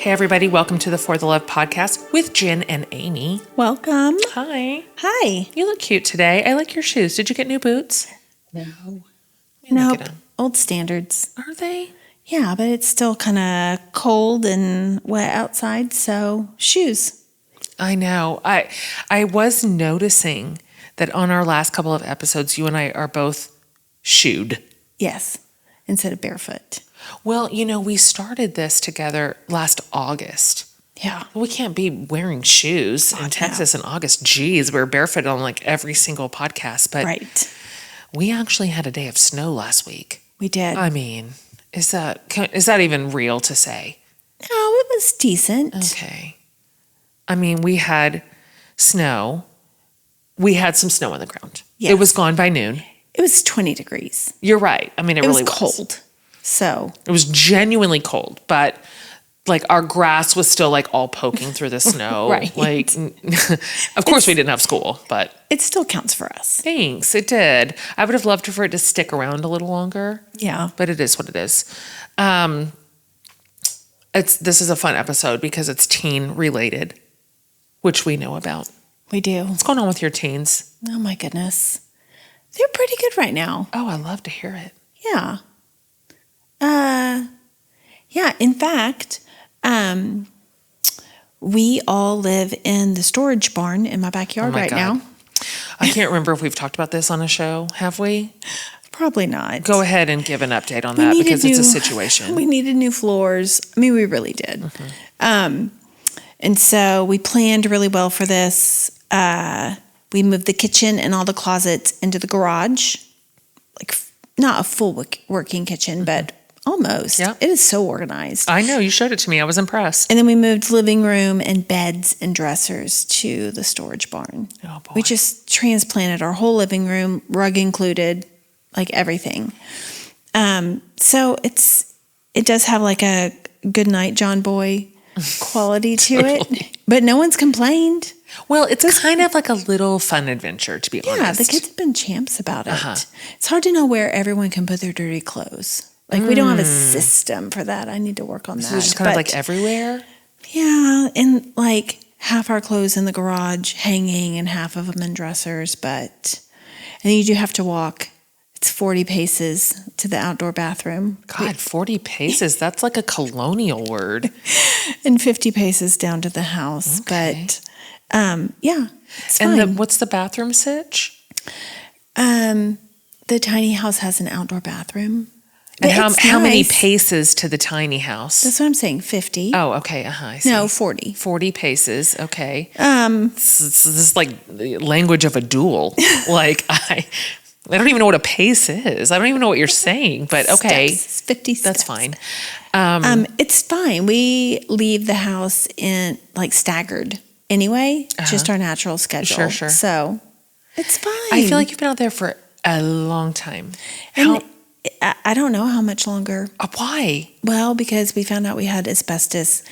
Hey everybody, welcome to the For the Love podcast with Jen and Amy. Welcome. Hi. Hi. You look cute today. I like your shoes. Did you get new boots? No. Nope. Old standards. Are they? Yeah, but it's still kind of cold and wet outside, so shoes. I know. I was noticing that on our last couple of episodes, you and I are both shoed. Yes, instead of barefoot. Well, we started this together last August. Yeah. We can't be wearing shoes in Texas in August. Geez, we're barefoot on like every single podcast. But right. We actually had a day of snow last week. We did. I mean, is that even real to say? No, it was decent. Okay. I mean, we had snow. We had some snow on the ground. Yes. It was gone by noon. It was 20 degrees. You're right. I mean, it really was cold. So it was genuinely cold, but like our grass was still like all poking through the snow. Right. Like, of course we didn't have school, but it still counts for us. Thanks. It did. I would have loved for it to stick around a little longer. Yeah. But it is what it is. This is a fun episode because it's teen related, which we know about. We do. What's going on with your teens? Oh my goodness. They're pretty good right now. Oh, I love to hear it. Yeah. Yeah. In fact, we all live in the storage barn in my backyard right now. I can't remember if we've talked about this on a show. Have we? Probably not. Go ahead and give an update on that because it's a situation. We needed new floors. I mean, we really did. Mm-hmm. And so we planned really well for this. We moved the kitchen and all the closets into the garage. Like, not a full working kitchen, but almost. Yep. It is so organized. I know. You showed it to me. I was impressed. And then we moved living room and beds and dressers to the storage barn. Oh, boy. We just transplanted our whole living room, rug included, like everything. So it does have like a good night, John Boy quality to it. But no one's complained. Well, it's kind of like a little fun adventure, to be honest. Yeah, the kids have been champs about it. It's hard to know where everyone can put their dirty clothes. Like, we don't have a system for that. I need to work on that. So it's just kind of like everywhere? Yeah, and like half our clothes in the garage hanging and half of them in dressers. And then you do have to walk. It's 40 paces to the outdoor bathroom. God, 40 paces. That's like a colonial word. And 50 paces down to the house. Okay. But yeah, it's fine. And what's the bathroom sitch? The tiny house has an outdoor bathroom. And how many paces to the tiny house? That's what I'm saying, 50. Oh, okay. I see. No, 40. 40 paces, okay. This is like the language of a duel. Like, I don't even know what a pace is. I don't even know what you're saying, but okay. Steps, 50 steps. That's fine. It's fine. We leave the house in like staggered anyway, just our natural schedule. Sure. So it's fine. I feel like you've been out there for a long time. I don't know how much longer. Why? Well, because we found out we had asbestos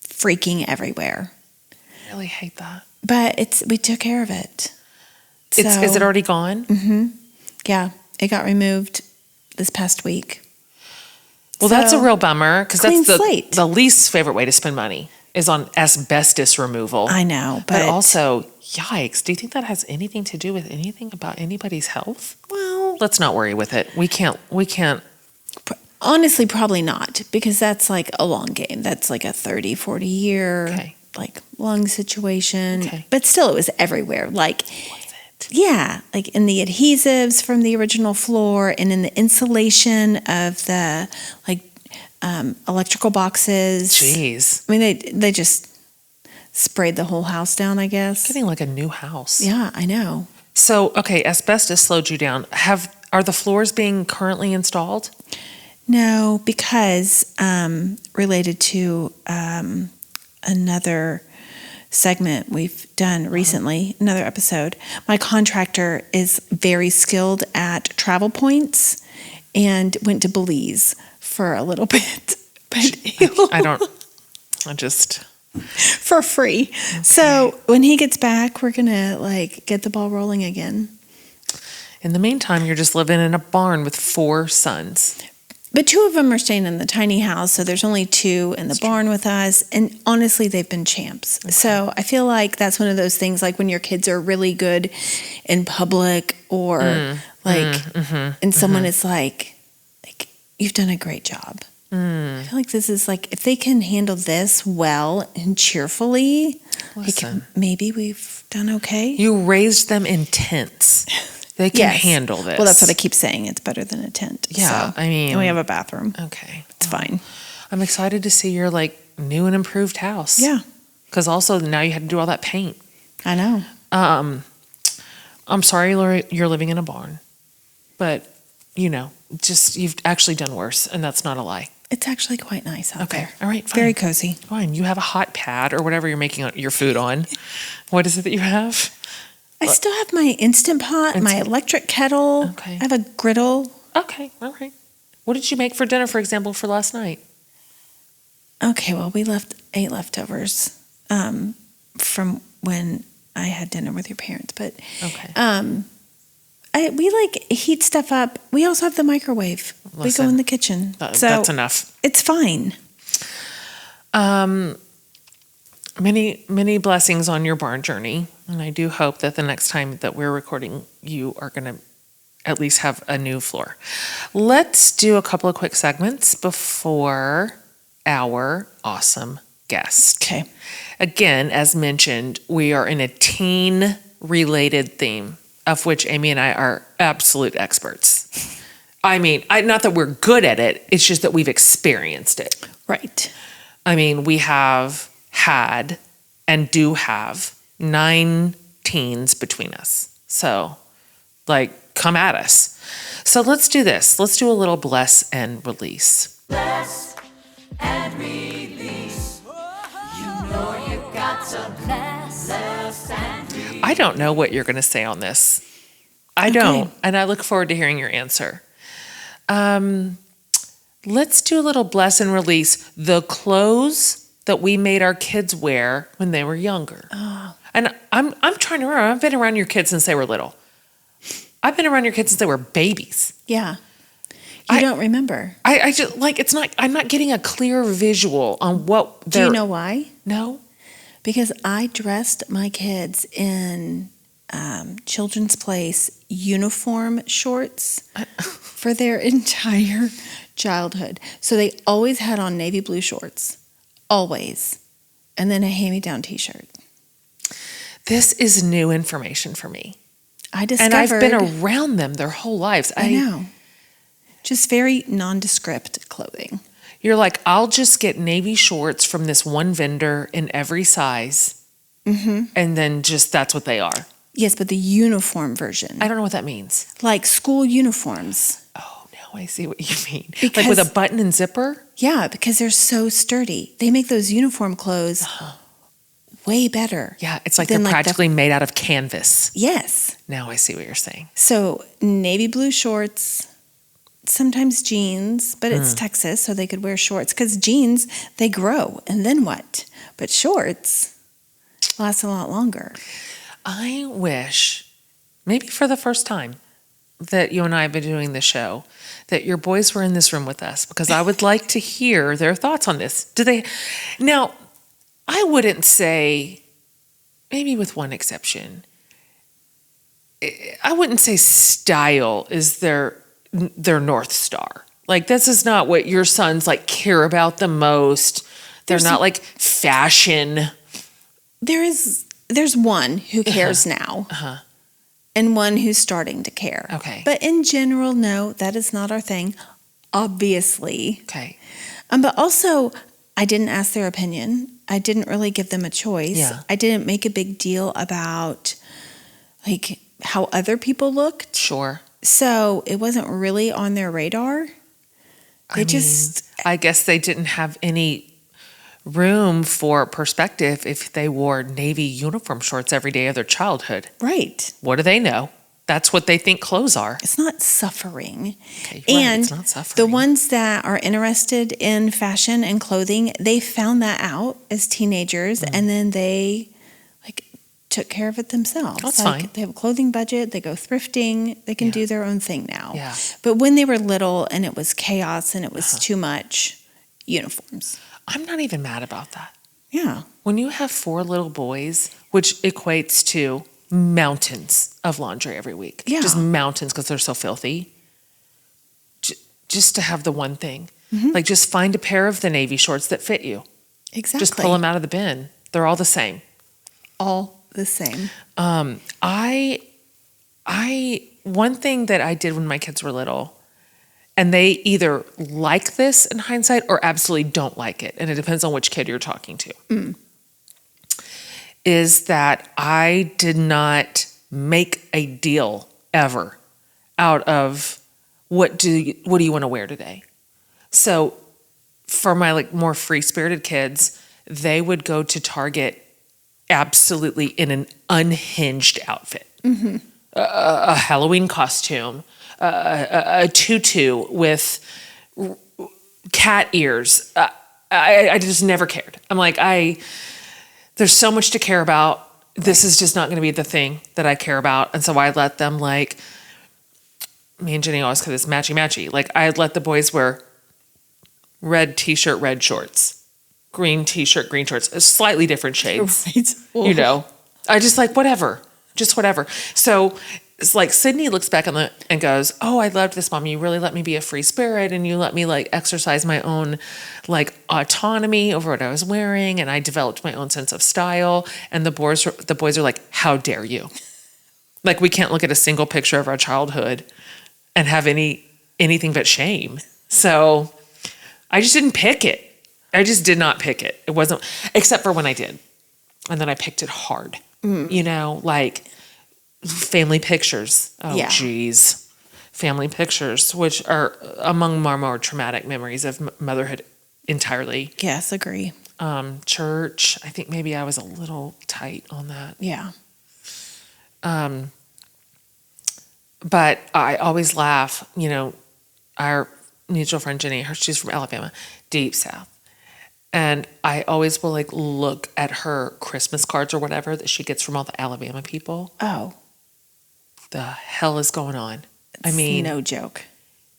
freaking everywhere. I really hate that. But we took care of it. Is it already gone? Mm-hmm. Yeah, it got removed this past week. Well, that's a real bummer because that's slate. The least favorite way to spend money is on asbestos removal. I know, but also, yikes! Do you think that has anything to do with anything about anybody's health? Well, let's not worry with it. We can't. Honestly, probably not, because that's like a long game. That's like a 30, 40 year like lung situation. Okay. But still, it was everywhere. Like, was it? Yeah, like in the adhesives from the original floor and in the insulation of the electrical boxes. Jeez. I mean, they just sprayed the whole house down, I guess. Getting like a new house. Yeah, I know. So, okay, asbestos slowed you down. Are the floors being currently installed? No, because related to another segment we've done recently, another episode, my contractor is very skilled at travel points and went to Belize for a little bit. But for free. Okay. So when he gets back, we're gonna get the ball rolling again. In the meantime, you're just living in a barn with 4 sons. But 2 of them are staying in the tiny house, so there's only 2 in the barn with us. And honestly, they've been champs. Okay. So I feel like that's one of those things, like when your kids are really good in public or and someone is like, you've done a great job. I feel like this is like, if they can handle this well and cheerfully, maybe we've done okay. You raised them in tents. They can handle this. Well, that's what I keep saying. It's better than a tent. Yeah, so. And we have a bathroom. Okay. It's fine. I'm excited to see your new and improved house. Yeah. Because also now you had to do all that paint. I know. I'm sorry you're living in a barn, but you've actually done worse, and that's not a lie. It's actually quite nice out there. All right, fine. Very cozy. Fine. You have a hot pad or whatever you're making your food on. What is it that you have? I still have my Instant Pot, my electric kettle. Okay. I have a griddle. Okay, all right. What did you make for dinner, for example, for last night? Okay, well, we ate leftovers from when I had dinner with your parents. But we heat stuff up. We also have the microwave. Listen, we go in the kitchen. That's enough. It's fine. Many, many blessings on your barn journey. And I do hope that the next time that we're recording, you are going to at least have a new floor. Let's do a couple of quick segments before our awesome guest. Okay. Again, as mentioned, we are in a teen-related theme, of which Amy and I are absolute experts. I mean, not that we're good at it, it's just that we've experienced it. Right. I mean, we have had and do have 9 teens between us. So, come at us. So let's do this. Let's do a little bless and release. Bless and release. You know you got to bless and release. I don't know what you're going to say on this. I don't. And I look forward to hearing your answer. Let's do a little bless and release. The clothes that we made our kids wear when they were younger. Oh. And I'm trying to remember. I've been around your kids since they were little. I've been around your kids since they were babies. Yeah. You don't remember. I just I'm not getting a clear visual on what they're. Do you know why? No. Because I dressed my kids in Children's Place uniform shorts for their entire childhood. So they always had on navy blue shorts. Always. And then a hand-me-down t-shirt. This is new information for me. I discovered. And I've been around them their whole lives. I know. Just very nondescript clothing. You're like, I'll just get navy shorts from this one vendor in every size. Mm-hmm. And then that's what they are. Yes, but the uniform version. I don't know what that means. Like school uniforms. Oh, now I see what you mean. Because, with a button and zipper? Yeah, because they're so sturdy. They make those uniform clothes way better. Yeah, it's like they're practically made out of canvas. Yes. Now I see what you're saying. So navy blue shorts, sometimes jeans, but it's Texas, so they could wear shorts. Because jeans, they grow, and then what? But shorts last a lot longer. I wish, maybe for the first time that you and I have been doing the show, that your boys were in this room with us, because I would like to hear their thoughts on this. Now, I wouldn't say, maybe with one exception, I wouldn't say style is their North Star. This is not what your sons care about the most. They're not fashion. There's one who cares now. And one who's starting to care. Okay. But in general, no, that is not our thing, obviously. Okay. But also, I didn't ask their opinion. I didn't really give them a choice. Yeah. I didn't make a big deal about how other people looked. Sure. So it wasn't really on their radar. I guess they didn't have any room for perspective if they wore navy uniform shorts every day of their childhood. Right. What do they know? That's what they think clothes are. It's not suffering. Okay, and it's not suffering. The ones that are interested in fashion and clothing, they found that out as teenagers, and then they took care of it themselves. That's fine. They have a clothing budget. They go thrifting. They can do their own thing now. Yeah. But when they were little and it was chaos and it was too much, uniforms. I'm not even mad about that. Yeah. When you have 4 little boys, which equates to mountains of laundry every week. Yeah. Just mountains because they're so filthy. Just to have the one thing. Like, just find a pair of the navy shorts that fit you. Exactly. Just pull them out of the bin. They're all the same. All the same. One thing that I did when my kids were little, and they either like this in hindsight or absolutely don't like it, and it depends on which kid you're talking to, is that I did not make a deal ever out of what do you want to wear today. So for my like more free-spirited kids, they would go to Target absolutely in an unhinged outfit. A Halloween costume, a tutu with cat ears. I just never cared. I'm like, there's so much to care about. This is just not going to be the thing that I care about. And so I let them, like, me and Jenny always call this matchy-matchy. Like, I let the boys wear red t-shirt, red shorts, green t-shirt, green shorts, slightly different shades. Right. You know, I just like, whatever. Just whatever. So it's like Sydney looks back and goes, "Oh, I loved this, Mom. You really let me be a free spirit, and you let me like exercise my own like autonomy over what I was wearing, and I developed my own sense of style." And the boys are like, "How dare you?" Like, we can't look at a single picture of our childhood and have anything but shame. So I just didn't pick it. I just did not pick it. It wasn't, except for when I did, and then I picked it hard. You know, like family pictures. Oh, Yeah. geez. Family pictures, which are among my more traumatic memories of motherhood entirely. Yes, agree. Church, I think maybe I was a little tight on that. Yeah. But I always laugh, you know, our mutual friend Jenny, she's from Alabama, deep South. And I always will like look at her Christmas cards or whatever that she gets from all the Alabama people. Oh. The hell is going on? I It's mean, no joke.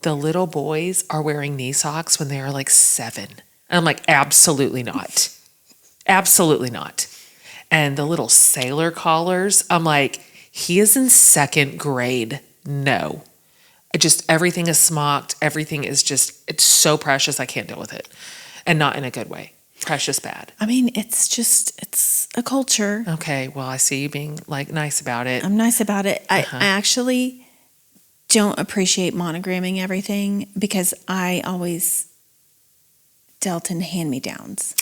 the little boys are wearing knee socks when they are like 7. And I'm like, absolutely not. Absolutely not. And the little sailor collars, I'm like, he is in 2nd grade. No. Everything is smocked. Everything is just, it's so precious. I can't deal with it. And not in a good way. Precious bad. I mean, it's a culture. Okay, well, I see you being like nice about it. I'm nice about it. I actually don't appreciate monogramming everything because I always dealt in hand-me-downs.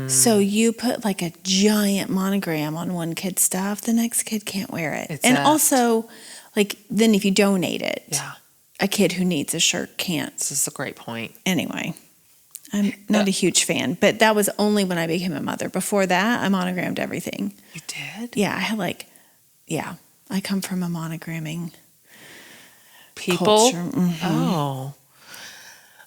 So you put like a giant monogram on one kid's stuff, the next kid can't wear it. It's and a- also, like, then if you donate it, Yeah, a kid who needs a shirt can't. this is a great point. Anyway, I'm not a huge fan, but that was only when I became a mother. Before that, I monogrammed everything. You did? Yeah, I had I come from a monogramming People? culture. Oh.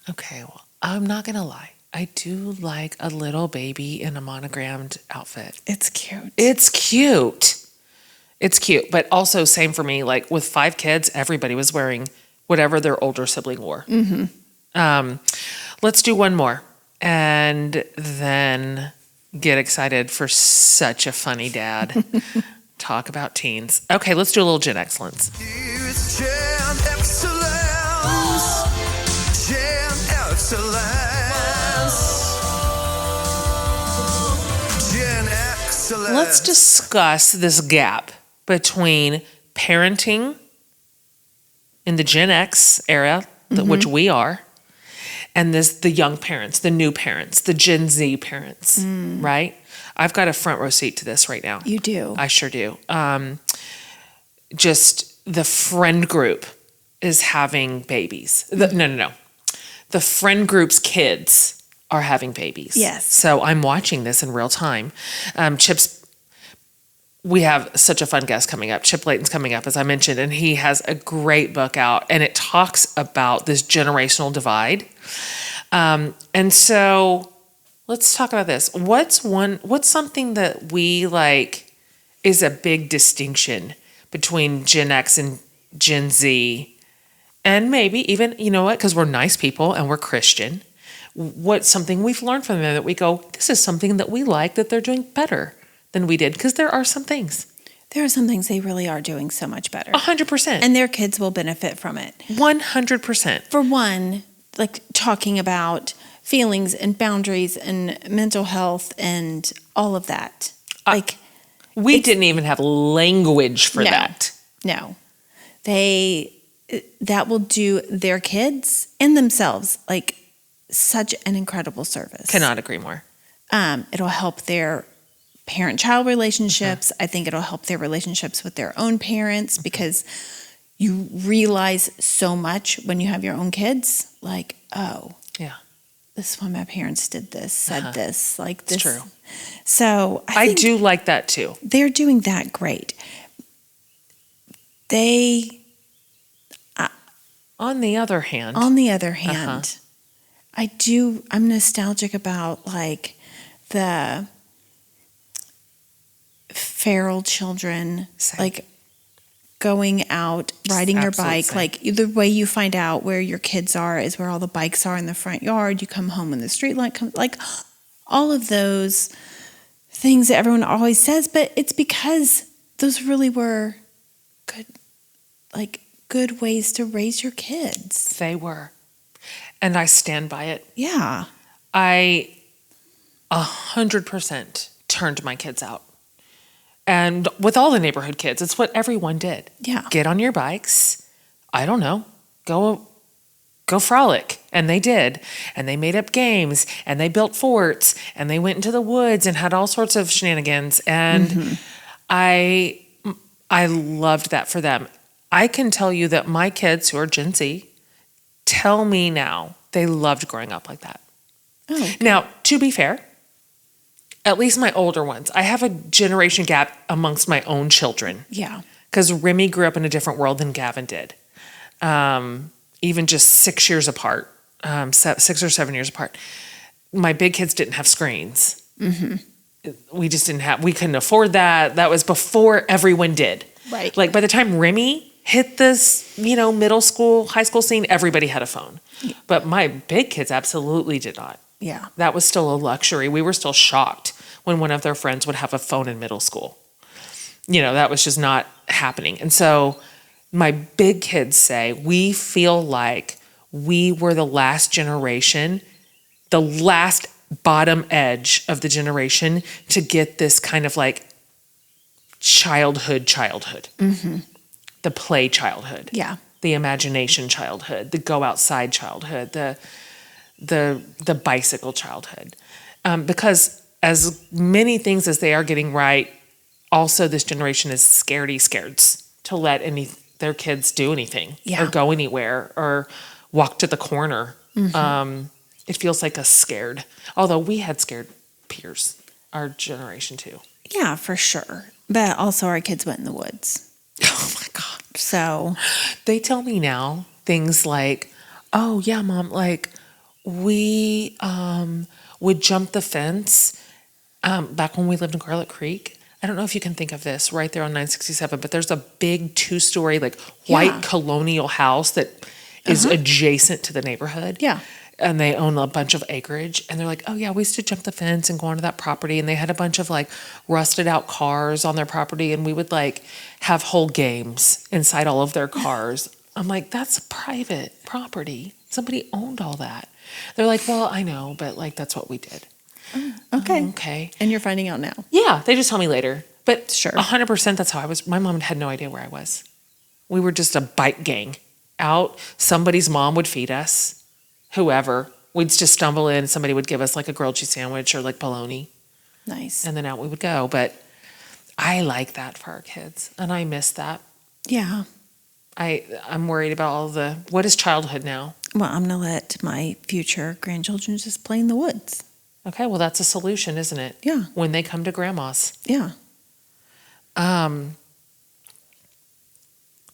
Okay, well, I'm not going to lie. I do like a little baby in a monogrammed outfit. It's cute. It's cute. It's cute. But also, same for me. Like, with 5 kids, everybody was wearing whatever their older sibling wore. Let's do one more. And then get excited for such a funny dad. Talk about teens. Okay, let's do a little GenXCellence. It's GenXCellence. GenXCellence. Let's discuss this gap between parenting in the Gen X era, which we are, and the young parents, the new parents, the Gen Z parents, right? I've got a front row seat to this right now. You do. I sure do. Just the friend group is having babies. No. The friend group's kids are having babies. Yes. So I'm watching this in real time. We have such a fun guest coming up. Chip Leighton's coming up, as I mentioned, and he has a great book out, and it talks about this generational divide. And so let's talk about this. What's something that we like is a big distinction between Gen X and Gen Z, and maybe even, you know what, because we're nice people and we're Christian, what's something we've learned from them that we go, this is something that we like that they're doing better than we did, because there are some things. There are some things they really are doing so much better. 100%. And their kids will benefit from it. 100%. For one, like talking about feelings and boundaries and mental health and all of that. Like We didn't even have language for that. No. That will do their kids and themselves like such an incredible service. Cannot agree more. It'll help their parent-child relationships. I think it'll help their relationships with their own parents, because you realize so much when you have your own kids. Like, oh, Yeah. this is why my parents did this, said this, like this. It's true. So I think do like that too. they're doing that great. On the other hand, I'm nostalgic about like the feral children, Same. like going out, riding your Absolute bike. same. Like the way you find out where your kids are is where all the bikes are in the front yard. You come home when the street light comes, like all of those things that everyone always says, but it's because those really were good ways to raise your kids. they were. And I stand by it. Yeah. I 100% turned my kids out. And with all the neighborhood kids, it's what everyone did. Yeah. Get on your bikes. I don't know. Go frolic. And they did. And they made up games, and they built forts, and they went into the woods and had all sorts of shenanigans. And I loved that for them. I can tell you that my kids who are Gen Z tell me now they loved growing up like that. Oh, okay. Now, to be fair, at least my older ones, I have a generation gap amongst my own children. Yeah. Because Remy grew up in a different world than Gavin did. Even just 6 years apart, 6 or 7 years apart. My big kids didn't have screens. We just we couldn't afford that. That was before everyone did. Right. Like by the time Remy hit this, middle school, high school scene, everybody had a phone. But my big kids absolutely did not. Yeah. That was still a luxury. We were still shocked when one of their friends would have a phone in middle school. That was just not happening. And so my big kids say, we feel like we were the last generation, the last bottom edge of the generation to get this kind of like childhood. The play childhood. Yeah. The imagination childhood, the go outside childhood, the bicycle childhood. Because as many things as they are getting right, also this generation is scared to let their kids do anything or go anywhere or walk to the corner. It feels like a scared, although we had scared peers, our generation too. Yeah, for sure. But also our kids went in the woods. Oh my God. So They tell me now things like, oh yeah, Mom, like we would jump the fence back when we lived in Garlic Creek. I don't know if you can think of this right there on 967, but there's a big 2-story like white colonial house that is adjacent to the neighborhood. Yeah. And they own a bunch of acreage. And they're like, oh yeah, we used to jump the fence and go onto that property. And they had a bunch of like rusted out cars on their property. And we would like have whole games inside all of their cars. I'm like, that's private property. Somebody owned all that. They're like, well, I know, but like, that's what we did. okay. Okay. And you're finding out now. Yeah, they just tell me later. But Sure. 100% that's how I was. My mom had no idea where I was. We were just a bike gang out. Somebody's mom would feed us. Whoever. We'd just stumble in. Somebody would give us like a grilled cheese sandwich or like bologna. Nice. And then out we would go. But I like that for our kids. And I miss that. Yeah. I'm worried about all what is childhood now? Well, I'm going to let my future grandchildren just play in the woods. Okay, well, that's a solution, isn't it? Yeah. When they come to grandma's. Yeah.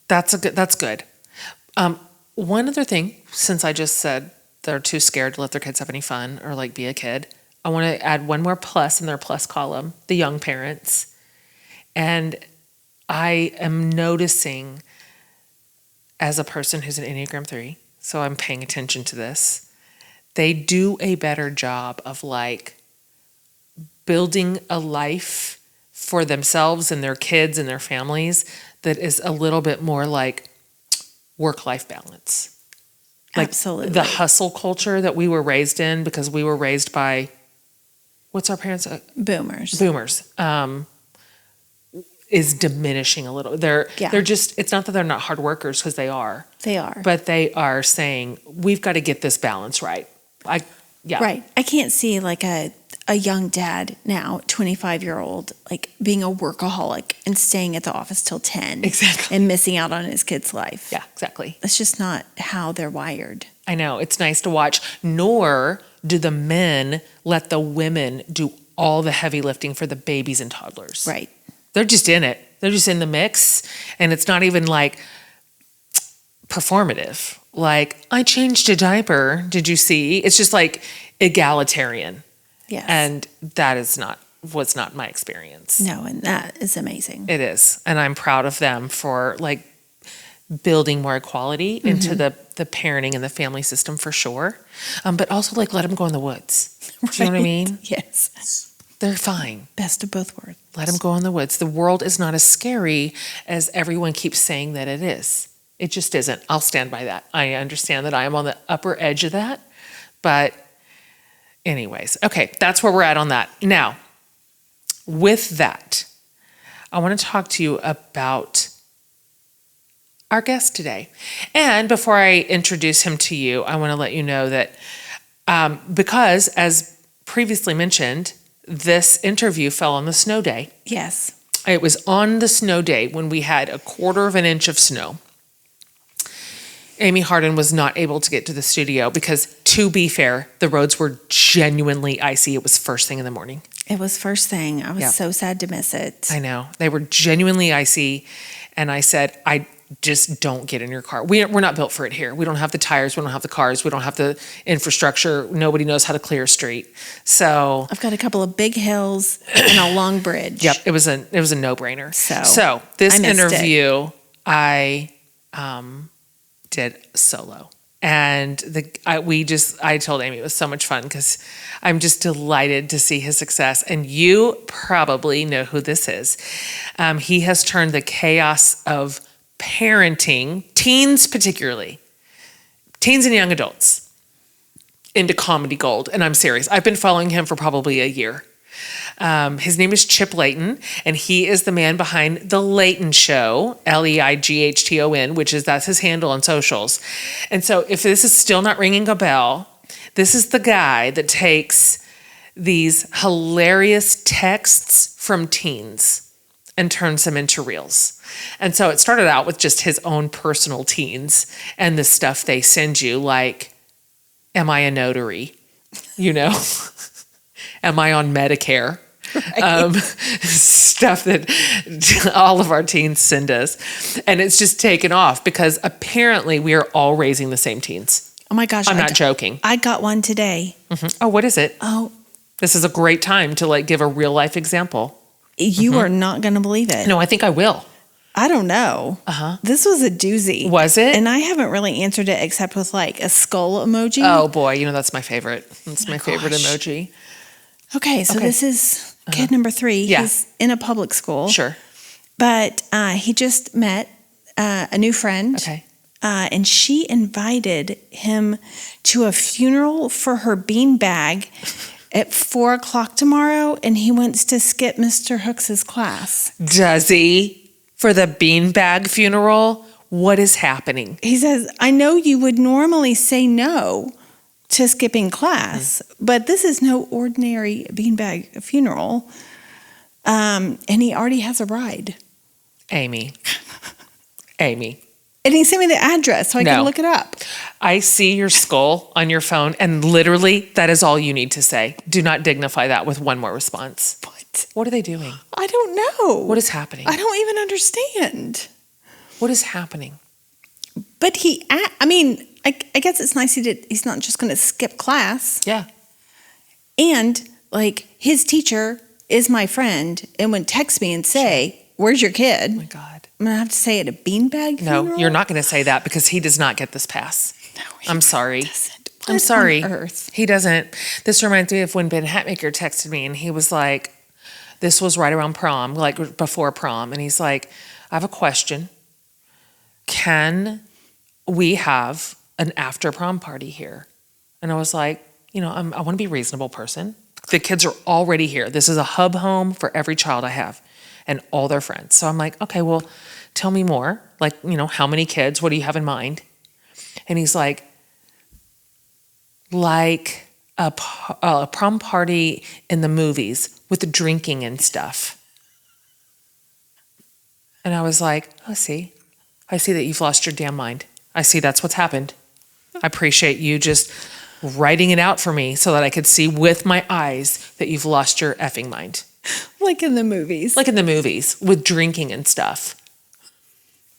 That's good. One other thing, since I just said they're too scared to let their kids have any fun or like be a kid, I want to add one more plus in their plus column, the young parents. And I am noticing, as a person who's an Enneagram 3, so I'm paying attention to this, they do a better job of like building a life for themselves and their kids and their families that is a little bit more like work-life balance. Like Absolutely. the hustle culture that we were raised in, because we were raised by, what's our parents? Boomers. Boomers. Is diminishing a little. They're just, it's not that they're not hard workers, because they are. They are. But they are saying, we've got to get this balance right. Right. I can't see like a young dad now, 25-year-old, like being a workaholic and staying at the office till 10. Exactly. And missing out on his kid's life. Yeah, exactly. That's just not how they're wired. I know. It's nice to watch. Nor do the men let the women do all the heavy lifting for the babies and toddlers. Right. They're just in it. They're just in the mix. And it's not even like performative. Like, I changed a diaper. Did you see? It's just like egalitarian. Yes. And that was not my experience. No, and that is amazing. It is. And I'm proud of them for like building more equality into the parenting and the family system for sure. But also like let them go in the woods. Do you know what I mean? Yes. They're fine. Best of both worlds. Let them go in the woods. The world is not as scary as everyone keeps saying that it is. It just isn't. I'll stand by that. I understand that I am on the upper edge of that. But anyways, okay, that's where we're at on that. Now, with that, I want to talk to you about our guest today. And before I introduce him to you, I want to let you know that because, as previously mentioned, this interview fell on the snow day. Yes. It was on the snow day when we had 1/4 inch of snow. Amy Hardin was not able to get to the studio because, to be fair, the roads were genuinely icy. It was first thing in the morning. It was first thing. I was so sad to miss it. I know. They were genuinely icy. And I said, I just don't get in your car. We're not built for it here. We don't have the tires. We don't have the cars. We don't have the infrastructure. Nobody knows how to clear a street. So I've got a couple of big hills and a long bridge. Yep, it was a no-brainer. So this I missed interview, I did solo, and I told Amy it was so much fun because I'm just delighted to see his success. And you probably know who this is. He has turned the chaos of parenting, teens particularly, teens and young adults, into comedy gold. And I'm serious. I've been following him for probably a year. His name is Chip Leighton, and he is the man behind the Leighton Show, Leighton, that's his handle on socials. And so if this is still not ringing a bell, this is the guy that takes these hilarious texts from teens and turns them into reels. And so it started out with just his own personal teens and the stuff they send you, like, am I a notary? You know? Am I on Medicare? Right. Stuff that all of our teens send us. And it's just taken off because apparently we are all raising the same teens. Oh my gosh. I'm not joking. I got one today. Mm-hmm. Oh, what is it? Oh. This is a great time to like give a real life example. You are not going to believe it. No, I think I will. I don't know. This was a doozy. Was it? And I haven't really answered it except with like a skull emoji. Oh boy, that's my favorite. That's my favorite emoji. Okay, so this is kid number 3. Yeah. He's in a public school. Sure. But he just met a new friend. Okay. And she invited him to a funeral for her beanbag at 4:00 tomorrow, and he wants to skip Mr. Hooks's class. Does he? For the beanbag funeral? What is happening? He says, I know you would normally say no to skipping class, but this is no ordinary beanbag funeral. And he already has a ride. Amy. And he sent me the address so I can look it up. I see your skull on your phone, and literally that is all you need to say. Do not dignify that with one more response. What are they doing? I don't know. What is happening? I don't even understand. What is happening? But I guess it's nice he's not just going to skip class. Yeah. And like his teacher is my friend and would text me and say, "Where's your kid?" Oh my God. I'm going to have to say at a beanbag No, funeral? you're not going to say that because he does not get this pass. No, I'm sorry. doesn't. I'm What sorry. on earth? He doesn't. This reminds me of when Ben Hatmaker texted me and he was like, this was right around prom, like before prom. And he's like, I have a question. Can we have an after prom party here? And I was like, I want to be a reasonable person. The kids are already here. This is a hub home for every child I have and all their friends. So I'm like, okay, well, tell me more. Like, how many kids? What do you have in mind? And he's like a prom party in the movies with the drinking and stuff. And I was like, I see that you've lost your damn mind. I see that's what's happened. I appreciate you just writing it out for me so that I could see with my eyes that you've lost your effing mind. Like in the movies. Like in the movies with drinking and stuff.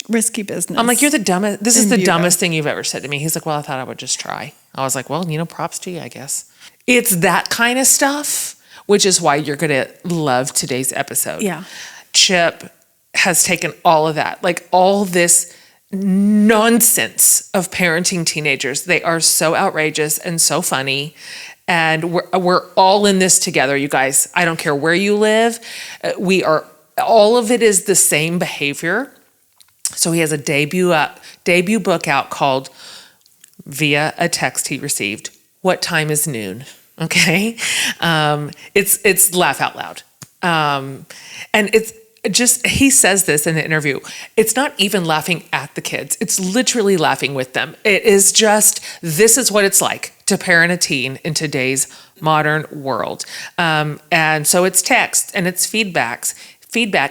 Risky business. I'm like, you're the dumbest. This is the Beautiful. dumbest thing you've ever said to me. He's like, well, I thought I would just try. I was like, well, props to you, I guess. It's that kind of stuff, which is why you're going to love today's episode. Yeah. Chip has taken all of that, like all this nonsense of parenting teenagers. They are so outrageous and so funny. And we're all in this together, you guys. I don't care where you live. All of it is the same behavior. So he has a debut book out called Via a Text He Received. What time is noon? Okay. It's laugh out loud. And it's just, he says this in the interview. It's not even laughing at the kids. It's literally laughing with them. It is just, this is what it's like to parent a teen in today's modern world. And so it's text and it's feedback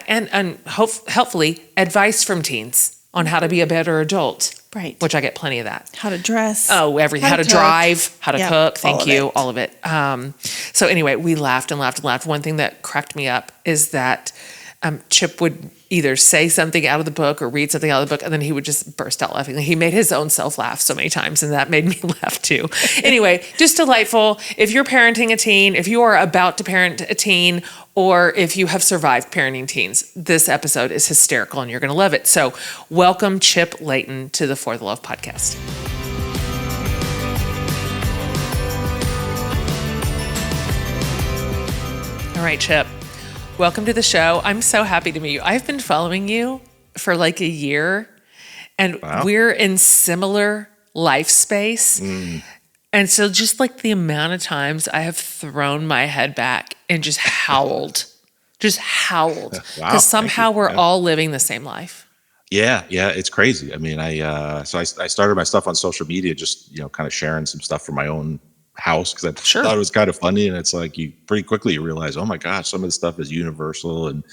and hopefully advice from teens on how to be a better adult. Right. Which I get plenty of that. How to dress. Oh, everything. How to cook. drive, how to Yep, cook. Thank you. it. All of it. So anyway, we laughed and laughed and laughed. One thing that cracked me up is that Chip would either say something out of the book or read something out of the book, and then he would just burst out laughing. He made his own self laugh so many times, and that made me laugh too. Anyway, just delightful. If you're parenting a teen, if you are about to parent a teen, or if you have survived parenting teens, this episode is hysterical and you're going to love it. So welcome Chip Leighton to the For the Love podcast. All right, Chip. Welcome to the show. I'm so happy to meet you. I've been following you for like a year, and we're in similar life space. And so just like the amount of times I have thrown my head back and just howled. Because somehow we're all living the same life. Yeah, it's crazy. I mean, I started my stuff on social media, just kind of sharing some stuff from my own house because I thought it was kind of funny, and it's like you pretty quickly you realize, oh my gosh, some of the stuff is universal, and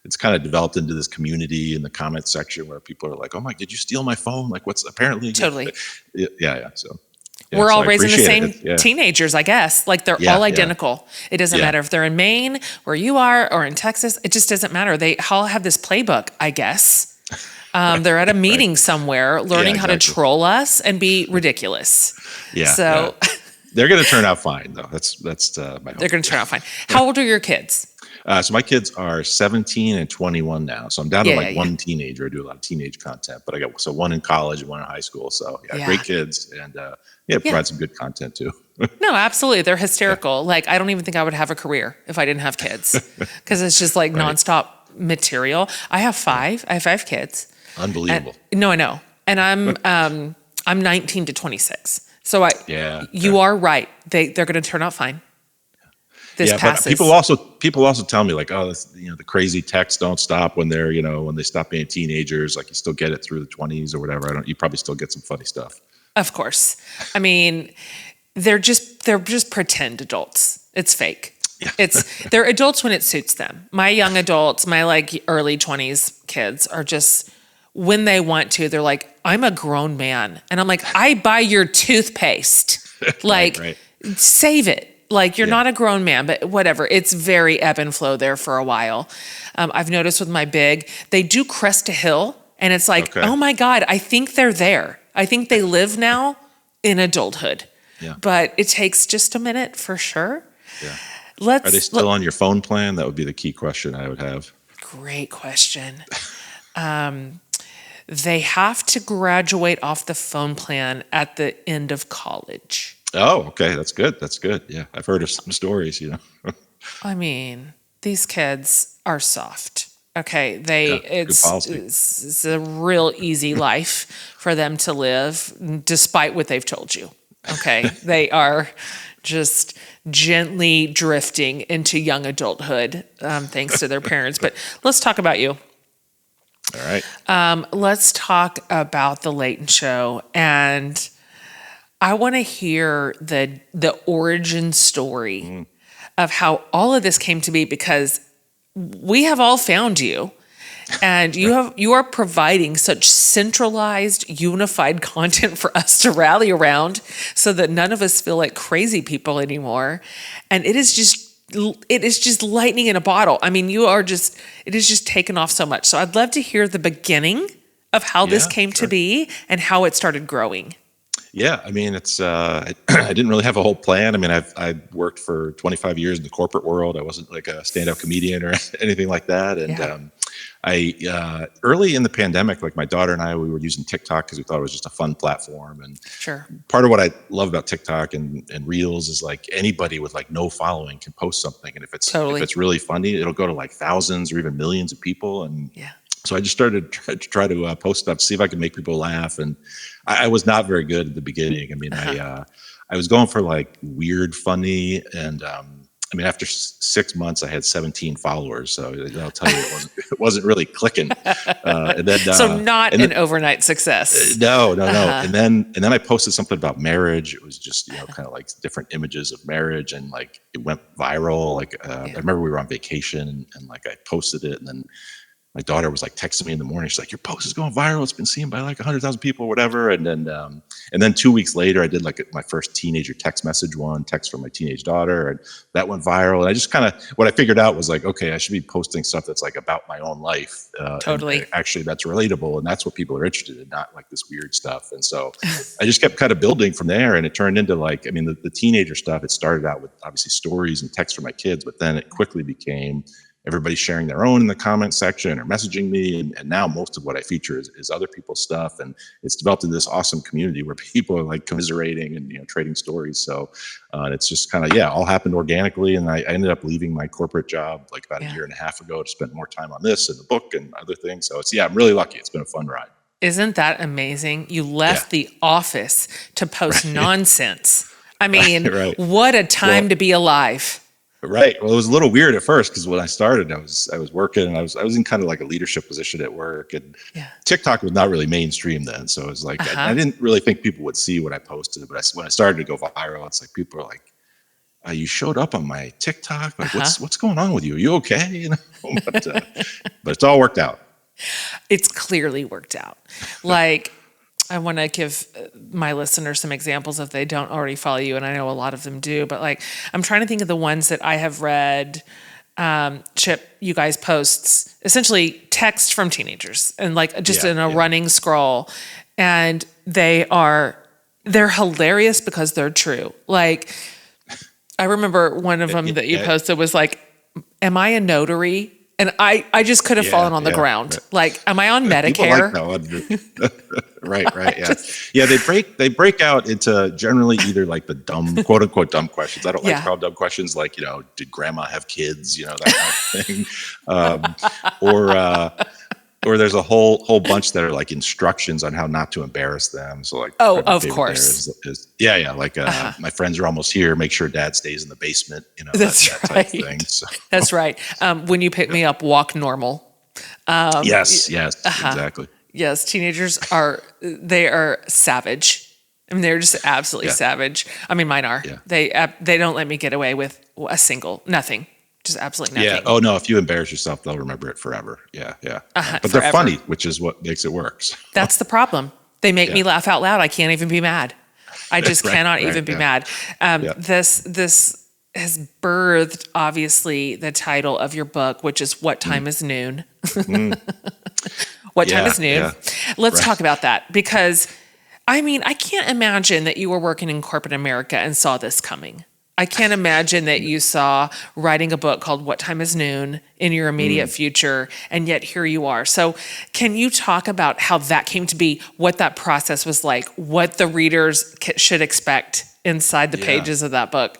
it's kind of developed into this community in the comment section where people are like, oh my, did you steal my phone? Like, what's apparently Totally. Yeah. So we're all I raising the appreciate same teenagers, I guess. Like they're all identical. It doesn't matter if they're in Maine, where you are, or in Texas. It just doesn't matter. They all have this playbook, I guess. They're at a meeting somewhere learning how to troll us and be ridiculous. Yeah. So they're going to turn out fine, though. That's my hope. They're going to turn out fine. How old are your kids? So my kids are 17 and 21 now. So I'm down to one teenager. I do a lot of teenage content, but I got one in college and one in high school. So great kids, and provide some good content too. No, absolutely. They're hysterical. Like, I don't even think I would have a career if I didn't have kids, because it's just like nonstop material. I have 5 kids. Unbelievable. No, I know. And I'm 19 to 26. So you are right. They're going to turn out fine. This passes. But people also tell me like, oh, the crazy texts don't stop when they're when they stop being teenagers. Like you still get it through the 20s or whatever. You probably still get some funny stuff. Of course. I mean, they're just pretend adults. It's fake. They're adults when it suits them. My young adults, my like early 20s kids are just, when they want to, they're like, I'm a grown man. And I'm like, I buy your toothpaste. Like, right. Save it. Like, you're not a grown man, but whatever. It's very ebb and flow there for a while. I've noticed with my big, they do crest a hill. And it's like, oh my God, I think they're there. I think they live now in adulthood. Yeah. But it takes just a minute for sure. Are they still on your phone plan? That would be the key question I would have. Great question. They have to graduate off the phone plan at the end of college. Oh, okay. That's good. That's good. Yeah. I've heard of some stories, I mean, these kids are soft. Okay, good policy. it's a real easy life for them to live, despite what they've told you. Okay, they are just gently drifting into young adulthood, thanks to their parents. But let's talk about you. All right. Let's talk about the Leighton Show, and I want to hear the origin story of how all of this came to be, because we have all found you, and you are providing such centralized, unified content for us to rally around, so that none of us feel like crazy people anymore. And it is just lightning in a bottle. I mean, it has just taken off so much. So I'd love to hear the beginning of how this came to be and how it started growing. Yeah, I mean, it's I didn't really have a whole plan. I mean, I worked for 25 years in the corporate world. I wasn't like a stand-up comedian or anything like that. And I early in the pandemic, like my daughter and I, we were using TikTok because we thought it was just a fun platform. And Sure. part of what I love about TikTok and Reels is like anybody with like no following can post something, and if it's really funny, it'll go to like thousands or even millions of people. And so I just started to try to post stuff, see if I could make people laugh. And I was not very good at the beginning. I mean, I was going for like weird, funny, and I mean, after 6 months, I had 17 followers. So I'll tell you, it wasn't really clicking. And then so not an overnight success. No. And then I posted something about marriage. It was just kind of like different images of marriage, and like it went viral. Like I remember we were on vacation, and like I posted it, and then my daughter was like texting me in the morning. She's like, "Your post is going viral. It's been seen by like 100,000 people, or whatever." And then 2 weeks later, I did like my first teenager text message text from my teenage daughter, and that went viral. And I just kind of, what I figured out was like, okay, I should be posting stuff that's like about my own life. Totally. Actually, that's relatable, and that's what people are interested in, not like this weird stuff. And so I just kept kind of building from there, and it turned into like, I mean, the teenager stuff. It started out with obviously stories and texts for my kids, but then it quickly became everybody sharing their own in the comment section or messaging me. And now most of what I feature is other people's stuff. And it's developed into this awesome community where people are like commiserating and, trading stories. So it's just kind of, all happened organically. And I ended up leaving my corporate job like about a year and a half ago to spend more time on this and the book and other things. So I'm really lucky. It's been a fun ride. Isn't that amazing? You left the office to post nonsense. I mean, what a time to be alive. Right. Well, it was a little weird at first because when I started, I was working, and I was in kind of like a leadership position at work, and TikTok was not really mainstream then. So it was like, I didn't really think people would see what I posted, but when I started to go viral, it's like people are like, you showed up on my TikTok. Like, what's going on with you? Are you okay? But it's all worked out. It's clearly worked out. Like, I want to give my listeners some examples if they don't already follow you, and I know a lot of them do, but like, I'm trying to think of the ones that I have read. Chip, you guys posts essentially text from teenagers and like just in a running scroll, and they're hilarious because they're true. Like, I remember one of them that you posted was like, "Am I a notary?" And I just could have fallen on the ground. Right. Like, am I on Medicare? Right. Yeah. They break out into generally either like the dumb, quote unquote, dumb questions. I don't like call dumb questions like, did grandma have kids? That kind of thing. Or there's a whole bunch that are like instructions on how not to embarrass them. So like, of course. Like my friends are almost here. Make sure dad stays in the basement. That's that type of thing. So. That's right. When you pick me up, walk normal. Yes, exactly. Yes, teenagers they are savage. I mean, they're just absolutely savage. I mean, mine are. Yeah. They don't let me get away with nothing. Just absolutely nothing. Yeah. Oh no, if you embarrass yourself, they'll remember it forever. Yeah. But forever. They're funny, which is what makes it work. So. That's the problem. They make me laugh out loud. I can't even be mad. I just cannot even be mad. This has birthed, obviously, the title of your book, which is "What Time Is Noon." What time is noon? Let's talk about that, because I mean, I can't imagine that you were working in corporate America and saw this coming. I can't imagine that you saw writing a book called What Time Is Noon in your immediate future, and yet here you are. So can you talk about how that came to be, what that process was like, what the readers should expect inside the pages of that book?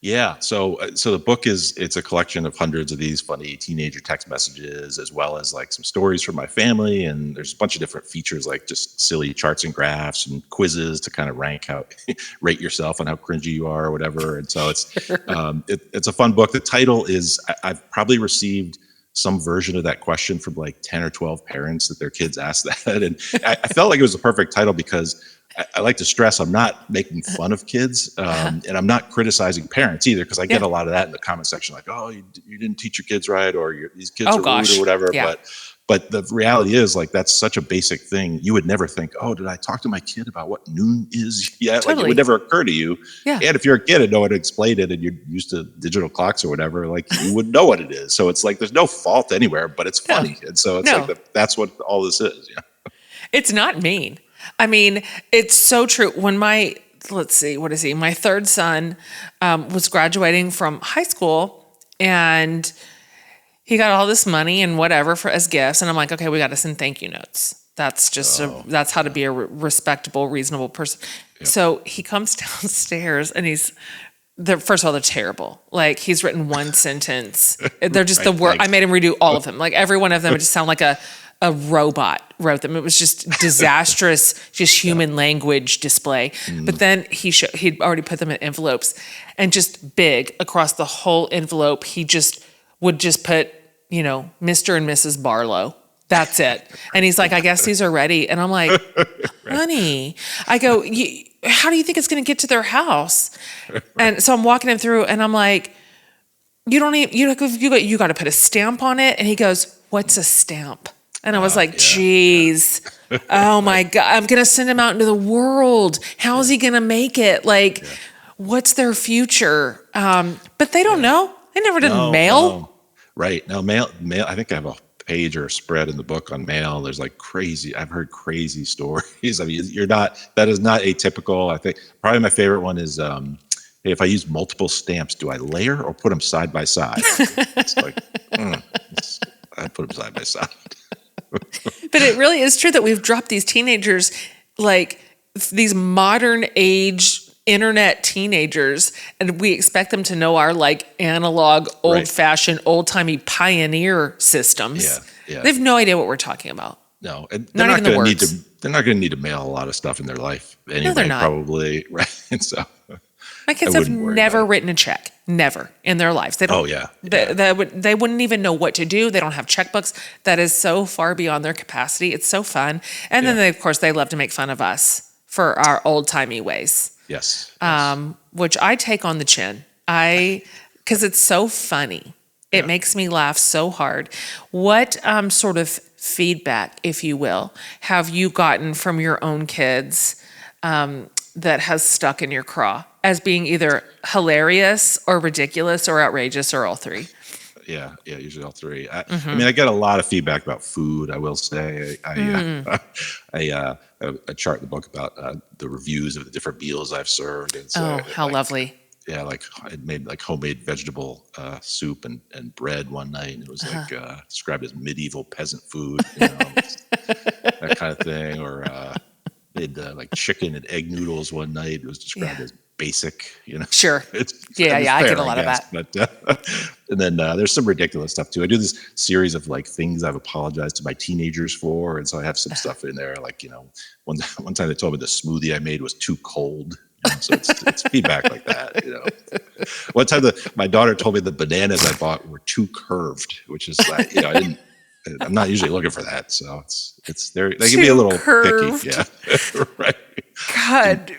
Yeah. So the book it's a collection of hundreds of these funny teenager text messages, as well as like some stories from my family. And there's a bunch of different features, like just silly charts and graphs and quizzes to kind of rate yourself on how cringy you are or whatever. And so it's a fun book. The title is, I've probably received some version of that question from like 10 or 12 parents that their kids asked that. And I felt like it was the perfect title because I like to stress I'm not making fun of kids, and I'm not criticizing parents either, because I get a lot of that in the comment section, like, oh, you didn't teach your kids right, or these kids are rude or whatever. Yeah. But the reality is, like, that's such a basic thing. You would never think, oh, did I talk to my kid about what noon is yet? Totally. Like, it would never occur to you. Yeah. And if you're a kid and no one explained it and you're used to digital clocks or whatever, like, you would know what it is. So it's like there's no fault anywhere, but it's funny. And so it's like that's what all this is. Yeah. It's not mean. I mean, it's so true. When my third son was graduating from high school, and he got all this money and whatever as gifts. And I'm like, okay, we got to send thank you notes. That's just that's how to be a respectable, reasonable person. Yeah. So he comes downstairs and first of all, they're terrible. Like, he's written one sentence. They're just the worst. I made him redo all of them. Like, every one of them would just sound like a robot wrote them. It was just disastrous, just human language display. But then he'd already put them in envelopes, and just big across the whole envelope, he would put, Mr. and Mrs. Barlow. That's it. And he's like, I guess these are ready. And I'm like, honey, I go, how do you think it's going to get to their house? And so I'm walking him through, and I'm like, you got to put a stamp on it. And he goes, what's a stamp? And I was like, geez, oh my God, I'm going to send him out into the world. How's he going to make it? Like, what's their future? But they don't know. They never did mail. No. Right. Now, mail, I think I have a page or a spread in the book on mail. There's like I've heard crazy stories. I mean, that is not atypical. I think probably my favorite one is, hey, if I use multiple stamps, do I layer or put them side by side? It's like, I put them side by side. But it really is true that we've dropped these teenagers, like these modern age internet teenagers, and we expect them to know our like analog, old-fashioned, old-timey pioneer systems. Yeah. They have no idea what we're talking about. No, and they're not going to need to mail a lot of stuff in their life anyway. No, they're not. Probably, right? And so my kids have never written a check, never in their lives. They don't. Oh yeah. They wouldn't even know what to do. They don't have checkbooks. That is so far beyond their capacity. It's so fun, and then of course they love to make fun of us for our old timey ways. Yes. Which I take on the chin. Because it's so funny. It makes me laugh so hard. What sort of feedback, if you will, have you gotten from your own kids that has stuck in your craw as being either hilarious or ridiculous or outrageous or all three? Yeah, usually all three. I mean, I get a lot of feedback about food, I will say. I chart in the book about the reviews of the different meals I've served. And so how lovely. Yeah, like I made like homemade vegetable soup and bread one night. And it was like described as medieval peasant food, that kind of thing. Or made like chicken and egg noodles one night. It was described as basic, Sure. I get a lot of that. But and then there's some ridiculous stuff too. I do this series of like things I've apologized to my teenagers for, and so I have some stuff in there. Like one time they told me the smoothie I made was too cold. So it's feedback like that. One time my daughter told me the bananas I bought were too curved, which is like I'm not usually looking for that. So they can be a little curved. picky. Yeah, right. God.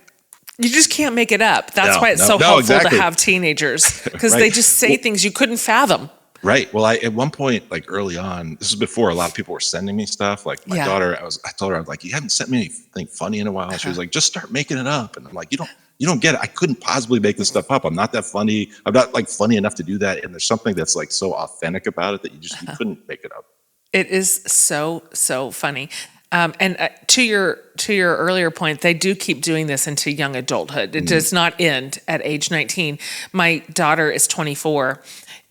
You just can't make it up. That's why it's so helpful to have teenagers, because they just say things you couldn't fathom. Right. Well, at one point, like early on, this was before a lot of people were sending me stuff. Like my daughter, I told her, I was like, you haven't sent me anything funny in a while. She was like, just start making it up. And I'm like, you don't get it. I couldn't possibly make this stuff up. I'm not that funny. I'm not like funny enough to do that. And there's something that's like so authentic about it that you couldn't make it up. It is so, so funny. And to your earlier point, they do keep doing this into young adulthood. It does not end at age 19. My daughter is 24,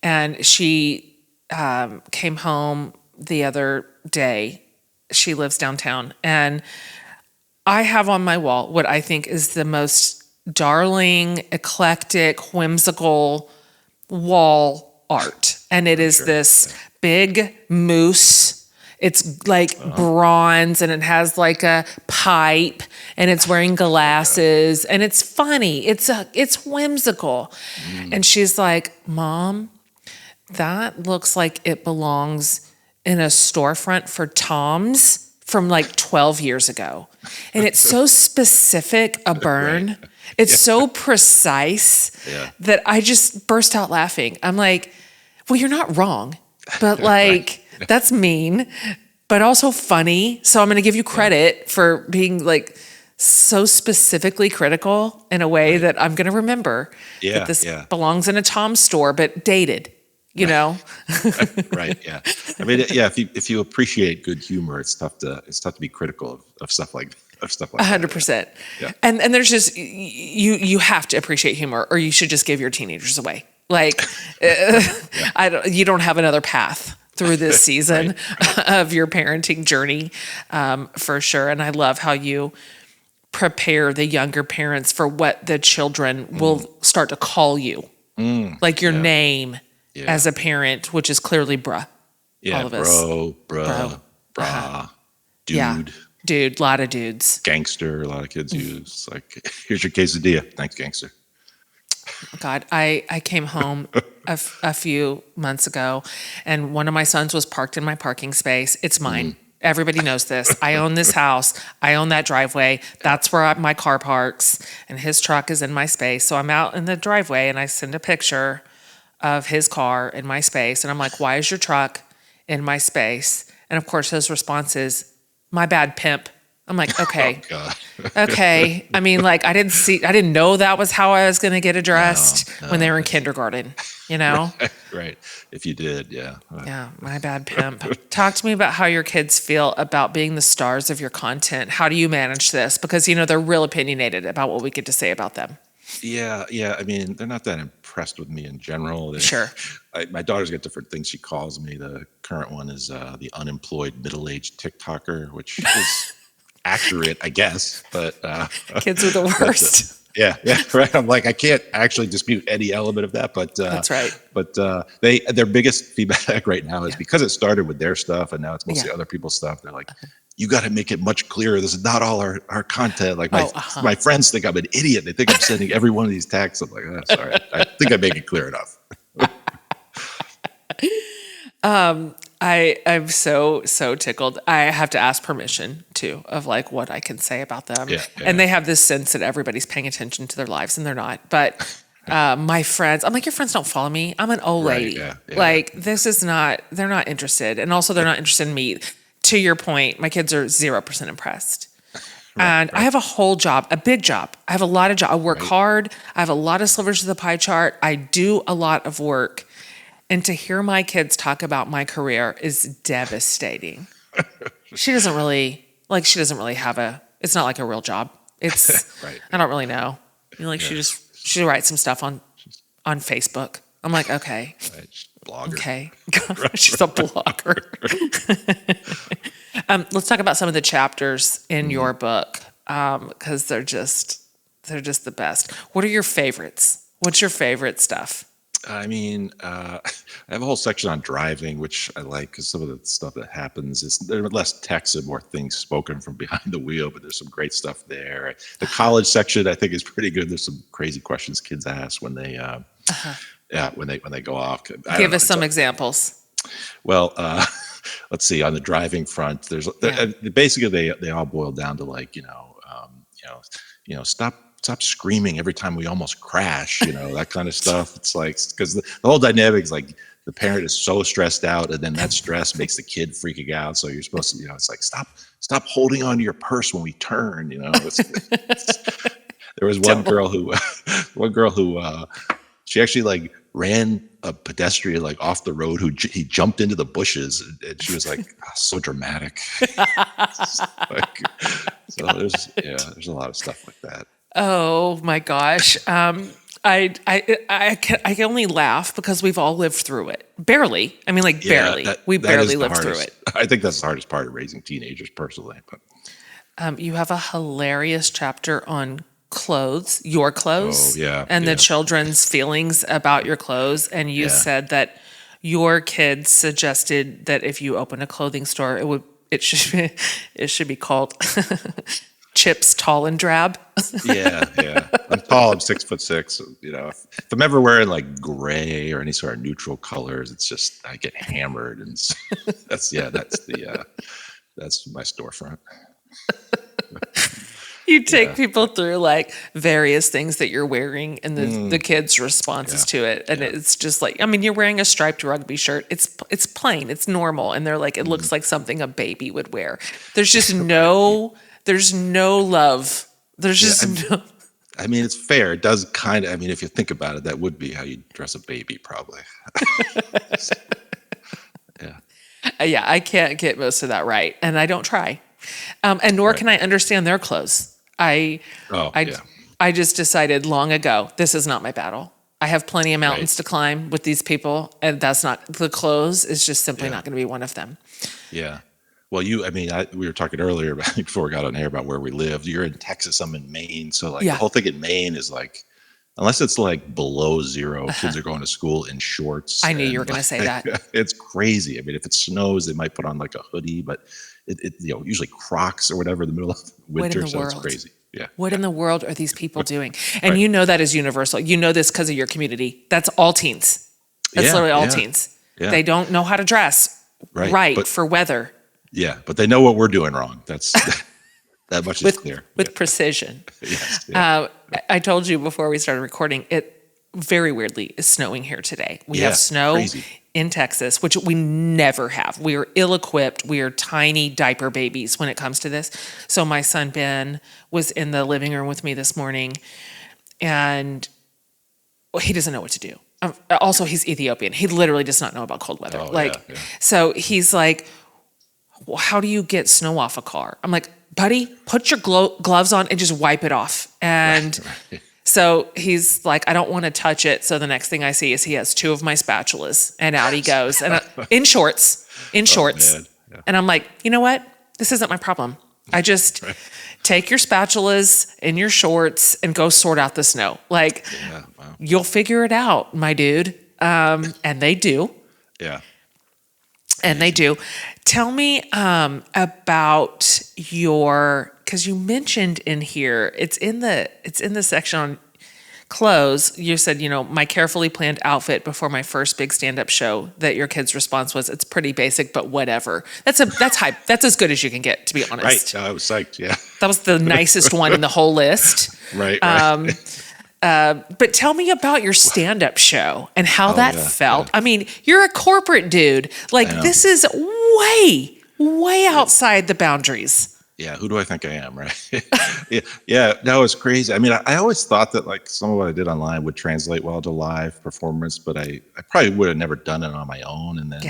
and she came home the other day. She lives downtown, and I have on my wall what I think is the most darling, eclectic, whimsical wall art. And it is this big moose. It's like bronze, and it has like a pipe, and it's wearing glasses, and it's funny. It's whimsical. And she's like, Mom, that looks like it belongs in a storefront for Tom's from like 12 years ago. And it's so specific a burn. Right. It's so precise that I just burst out laughing. I'm like, well, you're not wrong, but like, that's mean, but also funny. So I'm going to give you credit for being like so specifically critical in a way that I'm going to remember that this belongs in a Tom's store, but dated, you know? Right. Yeah. I mean, if you appreciate good humor, it's tough to be critical of stuff like 100%. Yeah. And there's just, you have to appreciate humor, or you should just give your teenagers away. Like, you don't have another path through this season of your parenting journey, for sure. And I love how you prepare the younger parents for what the children will start to call you, like your name as a parent, which is clearly bruh. Yeah, all of us. Bro, brah, dude. Dude, a lot of dudes. Gangster, a lot of kids use. Like, here's your quesadilla. Thanks, gangster. God, I came home a few months ago, and one of my sons was parked in my parking space. It's mine. Everybody knows this. I own this house. I own that driveway. That's where my car parks, and his truck is in my space. So I'm out in the driveway, and I send a picture of his car in my space, and I'm like, why is your truck in my space? And of course, his response is, my bad, pimp. I'm like, okay, okay. I mean, like, I didn't know that was how I was going to get addressed when they were in kindergarten, you know? Right. If you did, yeah. Yeah, my bad, pimp. Talk to me about how your kids feel about being the stars of your content. How do you manage this? Because, you know, they're real opinionated about what we get to say about them. Yeah. I mean, they're not that impressed with me in general. Sure. My daughter's got different things she calls me. The current one is the unemployed middle-aged TikToker, which is accurate, I guess. But kids are the worst. Yeah, right. I'm like, I can't actually dispute any element of that, but that's right. But their biggest feedback right now is because it started with their stuff and now it's mostly other people's stuff. They're like, you got to make it much clearer. This is not all our content. Like my friends think I'm an idiot. They think I'm sending every one of these texts. I'm like, oh, sorry. I think I make it clear enough. I'm so tickled. I have to ask permission too of like what I can say about them. And they have this sense that everybody's paying attention to their lives, and they're not. But my friends, I'm like, your friends don't follow me. I'm an old lady. Like, this is not, they're not interested. And also they're not interested in me. To your point, my kids are 0% impressed. And I have a whole job, a big job. I have a lot of job. I work hard. I have a lot of slivers of the pie chart. I do a lot of work. And to hear my kids talk about my career is devastating. She doesn't really have it's not like a real job. It's, I don't really know. You know, like she writes some stuff on Facebook. I'm like, okay. Blogger. Okay. She's a blogger. Let's talk about some of the chapters in your book, because they're just the best. What are your favorites? What's your favorite stuff? I mean, I have a whole section on driving, which I like because some of the stuff that happens is there's less text and more things spoken from behind the wheel, but there's some great stuff there. The college section I think is pretty good. There's some crazy questions kids ask when they, when they go off. Give us some examples. Well, let's see. On the driving front, there's basically they all boil down to like stop screaming every time we almost crash, that kind of stuff. It's like, because the whole dynamic is like the parent is so stressed out, and then that stress makes the kid freaking out. So you're supposed to, it's like, stop holding on to your purse when we turn, there was one girl who she actually like ran a pedestrian like off the road he jumped into the bushes, and she was like, "Oh, so dramatic." Like, so there's a lot of stuff like that. Oh my gosh. I can only laugh because we've all lived through it. Barely. I mean, like barely. We barely lived through it. I think that's the hardest part of raising teenagers personally. But You have a hilarious chapter on clothes, your clothes, and the children's feelings about your clothes. And you said that your kids suggested that if you open a clothing store, it should be called Chips Tall and Drab. Yeah. I'm tall. I'm 6'6". So, if I'm ever wearing like gray or any sort of neutral colors, it's just I get hammered, and that's my storefront. You take people through like various things that you're wearing and the kids' responses to it. And it's just like, I mean, you're wearing a striped rugby shirt. It's plain, it's normal. And they're like, it looks like something a baby would wear. There's just there's no love. There's just no. I mean, it's fair. It does kind of, I mean, if you think about it, that would be how you dress a baby probably. Yeah, I can't get most of that right. And I don't try. And nor can I understand their clothes. I just decided long ago, this is not my battle. I have plenty of mountains to climb with these people, and that's not, the clothes is just simply not going to be one of them. Yeah. Well, we were talking earlier before we got on air about where we lived. You're in Texas, I'm in Maine. So like the whole thing in Maine is like, unless it's like below zero, kids are going to school in shorts. I knew you were going to say that. It's crazy. I mean, if it snows, they might put on like a hoodie, but it usually Crocs or whatever in the middle of winter. So it's crazy. Yeah. What in the world are these people doing? And you know that is universal. You know this because of your community. That's all teens. That's literally all teens. Yeah. They don't know how to dress right for weather. Yeah, but they know what we're doing wrong. That's that much is clear. With precision. Yes. I told you before we started recording, it very weirdly is snowing here today. We have snow in Texas, which we never have. We are ill-equipped. We are tiny diaper babies when it comes to this. So my son Ben was in the living room with me this morning, and he doesn't know what to do. Also, he's Ethiopian. He literally does not know about cold weather. So he's like, well, how do you get snow off a car? I'm like, buddy, put your gloves on and just wipe it off. And so he's like, I don't want to touch it. So the next thing I see is he has two of my spatulas, and out he goes, and in shorts. And I'm like, you know what? This isn't my problem. I just take your spatulas and your shorts and go sort out the snow. Like, you'll figure it out, my dude. And they do. Yeah. And they do. Tell me about because you mentioned in here, it's in the section on clothes. You said, my carefully planned outfit before my first big stand-up show, that your kid's response was, it's pretty basic, but whatever. That's hype. That's as good as you can get, to be honest. Right. I was psyched. Yeah. That was the nicest one in the whole list. Right. But tell me about your stand-up show and how that felt. Yeah. I mean, you're a corporate dude. Like, this is way outside the boundaries. Yeah, who do I think I am, right? yeah, no, it's crazy. I mean, I always thought that like some of what I did online would translate well to live performance, but I probably would have never done it on my own. And then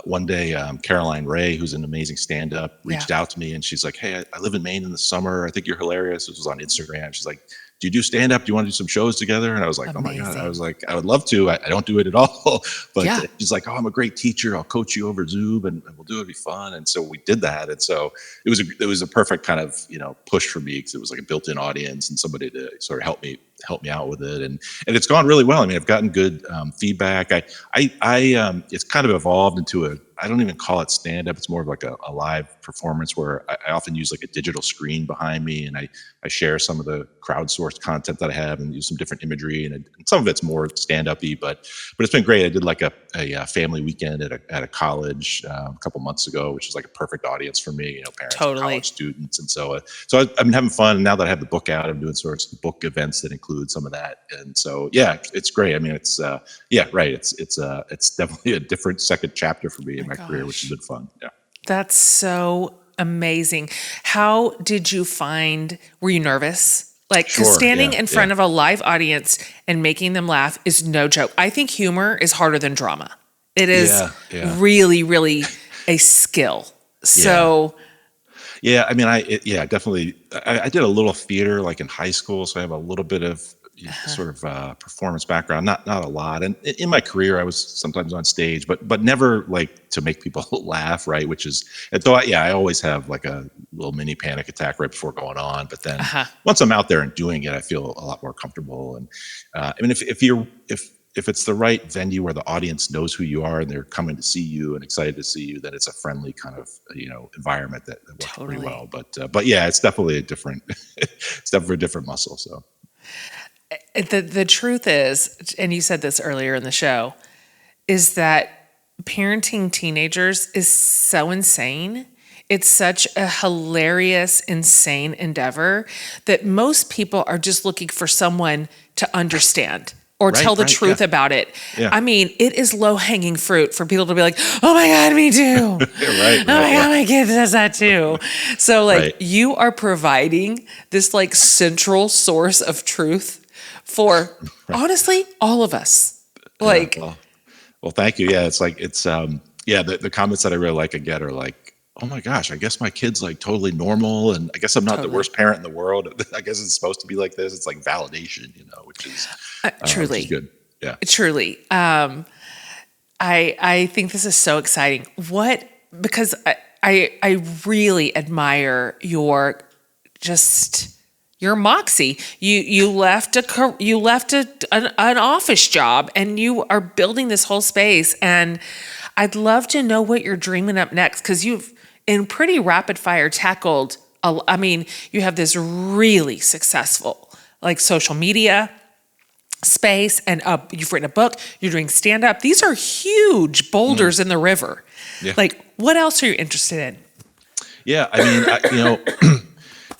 one day, Caroline Rhea, who's an amazing stand-up, reached out to me, and she's like, hey, I live in Maine in the summer. I think you're hilarious. This was on Instagram. She's like, do you do stand-up? Do you want to do some shows together? And I was like, amazing. Oh my God. I was like, I would love to. I don't do it at all. But she's like, oh, I'm a great teacher. I'll coach you over Zoom and we'll do it. It'll be fun. And so we did that. And so it was a perfect kind of, push for me, because it was like a built-in audience and somebody to sort of help me out with it. And it's gone really well. I mean, I've gotten good feedback. It's kind of evolved into I don't even call it stand-up. It's more of like a live performance where I often use like a digital screen behind me, and I share some of the crowdsourced content that I have and use some different imagery, and some of it's more stand-up-y, but it's been great. I did like a family weekend at a college a couple months ago, which is like a perfect audience for me, parents and college students. And so I've been having fun, and now that I have the book out, I'm doing sorts of book events that include some of that. And so, it's great. I mean, it's definitely a different second chapter for me in my career, which has been fun. Yeah. That's so amazing. How did you were you nervous? Like, 'cause Sure, standing yeah, in front yeah. of a live audience and making them laugh is no joke. I think humor is harder than drama. It is Yeah. really, really a skill. So Yeah, I mean, definitely. I did a little theater like in high school, so I have a little bit of sort of performance background. Not a lot. And in my career, I was sometimes on stage, but never like to make people laugh, right? Which is, and so I always have like a little mini panic attack right before going on. But then once I'm out there and doing it, I feel a lot more comfortable. And I mean, if it's the right venue where the audience knows who you are and they're coming to see you and excited to see you, then it's a friendly kind of environment that works pretty well. But yeah, it's definitely a different it's definitely a different muscle. So the truth is, and you said this earlier in the show, is that parenting teenagers is so insane. It's such a hilarious, insane endeavor that most people are just looking for someone to understand or tell the truth about it. Yeah. I mean, it is low-hanging fruit for people to be like, oh my God, me too. Oh my God, my kid does that too. So like you are providing this like central source of truth for honestly, all of us. Like, well, thank you. Yeah. It's like, the comments that I really like I get are like, oh my gosh, I guess my kid's like totally normal. And I guess I'm not the worst parent in the world. I guess it's supposed to be like this. It's like validation, which is truly which is good. Yeah. Truly. I think this is so exciting. Because I really admire your moxie. You left an office job and you are building this whole space. And I'd love to know what you're dreaming up next, because you've in pretty rapid fire tackled. I mean, you have this really successful like social media space, and you've written a book. You're doing stand up. These are huge boulders in the river. Yeah. Like, what else are you interested in? Yeah, I mean,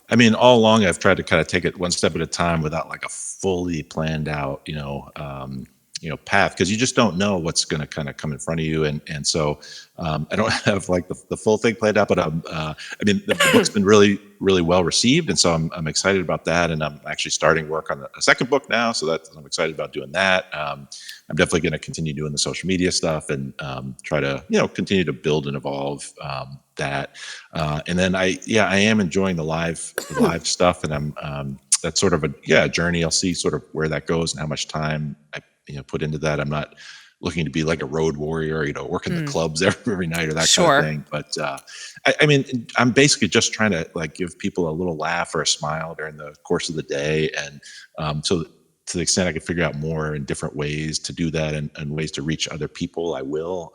I mean, all along I've tried to kind of take it one step at a time without like a fully planned out, path, because you just don't know what's going to kind of come in front of you, and so I don't have like the full thing planned out. But I mean, the book's been really, really well received, and so I'm excited about that, and I'm actually starting work on a second book now, so I'm excited about doing that. I'm definitely going to continue doing the social media stuff and try to continue to build and evolve that, and then I am enjoying the live stuff, and I'm that's sort of a journey. I'll see sort of where that goes and how much time I put into that. I'm not looking to be like a road warrior, working the clubs every night or that kind of thing. But I mean, I'm basically just trying to like give people a little laugh or a smile during the course of the day, and so to the extent I can figure out more and different ways to do that and ways to reach other people, I will.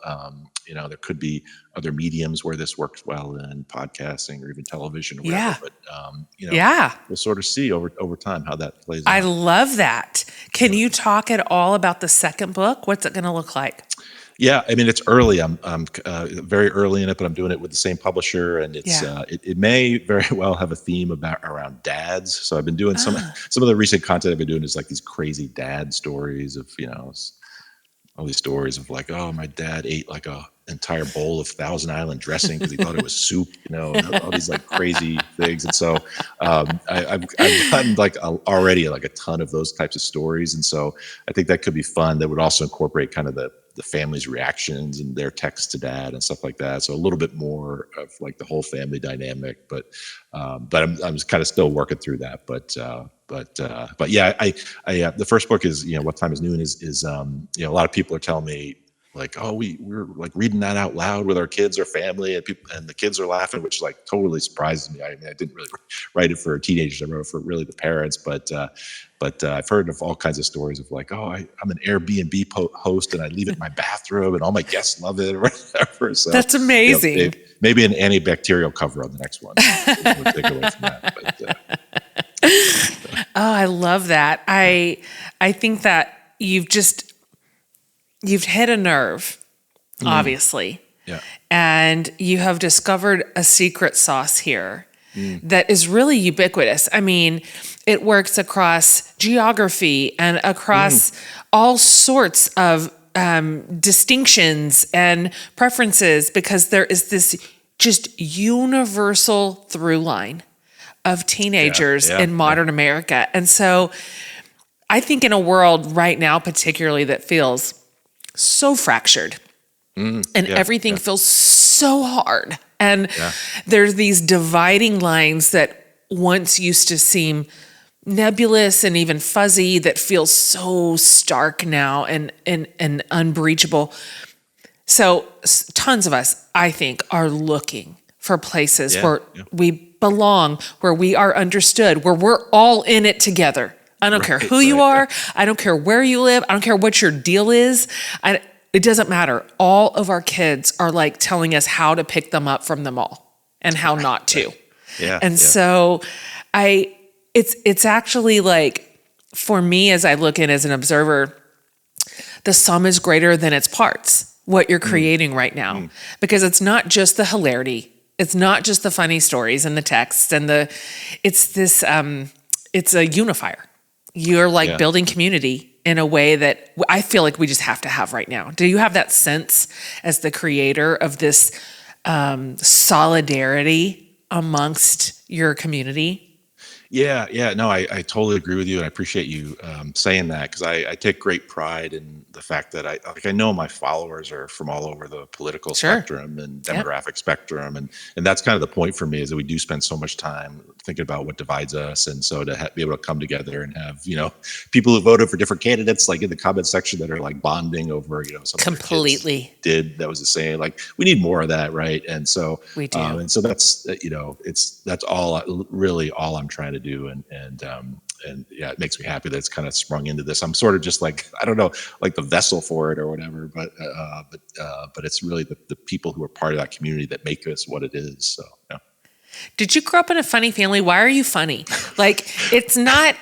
There could be other mediums where this works well in podcasting or even television or whatever. But we'll sort of see over time how that plays out. I love that. Can you talk at all about the second book? What's it going to look like? Yeah, I mean, it's early. I'm very early in it, but I'm doing it with the same publisher, and it's it may very well have a theme around dads. So I've been doing some of the recent content I've been doing is like these crazy dad stories of all these stories of like, oh, my dad ate like a entire bowl of Thousand Island dressing because he thought it was soup, and all these like crazy things. And so I've gotten like already like a ton of those types of stories, and so I think that could be fun. That would also incorporate kind of the family's reactions and their texts to dad and stuff like that. So a little bit more of like the whole family dynamic, but I'm kind of still working through that. But yeah, I the first book is What Time Is Noon is a lot of people are telling me like, oh, we're like reading that out loud with our kids or family, and the kids are laughing, which like totally surprises me. I mean, I didn't really write it for teenagers. I wrote it for really the parents, but I've heard of all kinds of stories of like, oh, I'm an Airbnb host and I leave it in my bathroom and all my guests love it or whatever. So that's amazing. Maybe an antibacterial cover on the next one. We'll take away from that. Oh, I love that. I think that you've hit a nerve, obviously. Yeah. And you have discovered a secret sauce here that is really ubiquitous. I mean, it works across geography and across all sorts of distinctions and preferences, because there is this just universal through line of teenagers Yeah, in modern America. And so I think in a world right now, particularly that feels so fractured and everything feels so hard. And there's these dividing lines that once used to seem nebulous and even fuzzy that feels so stark now and unbreachable. So tons of us, I think, are looking for places where we belong, where we are understood, where we're all in it together. I don't care who you are. I don't care where you live. I don't care what your deal is. It doesn't matter. All of our kids are like telling us how to pick them up from the mall and how not to. So it's actually like, for me, as I look in as an observer, the sum is greater than its parts, what you're creating right now, because it's not just the hilarity. It's not just the funny stories and the texts and it's a unifier. You're like building community in a way that I feel like we just have to have right now. Do you have that sense as the creator of this solidarity amongst your community? Yeah. No, I totally agree with you, and I appreciate you saying that, because I take great pride in the fact that I know my followers are from all over the political spectrum and demographic spectrum, and that's kind of the point for me, is that we do spend so much time thinking about what divides us, and so to be able to come together and have people who voted for different candidates, like in the comment section, that are like bonding over something completely did that was the same. Like, we need more of that, right? And so we do, and so that's that's all really all I'm trying to do, and it makes me happy that it's kind of sprung into this. I'm sort of just like, I don't know, like the vessel for it or whatever, but it's really the people who are part of that community that make us what it is. So yeah. Did you grow up in a funny family? Why are you funny? Like, it's not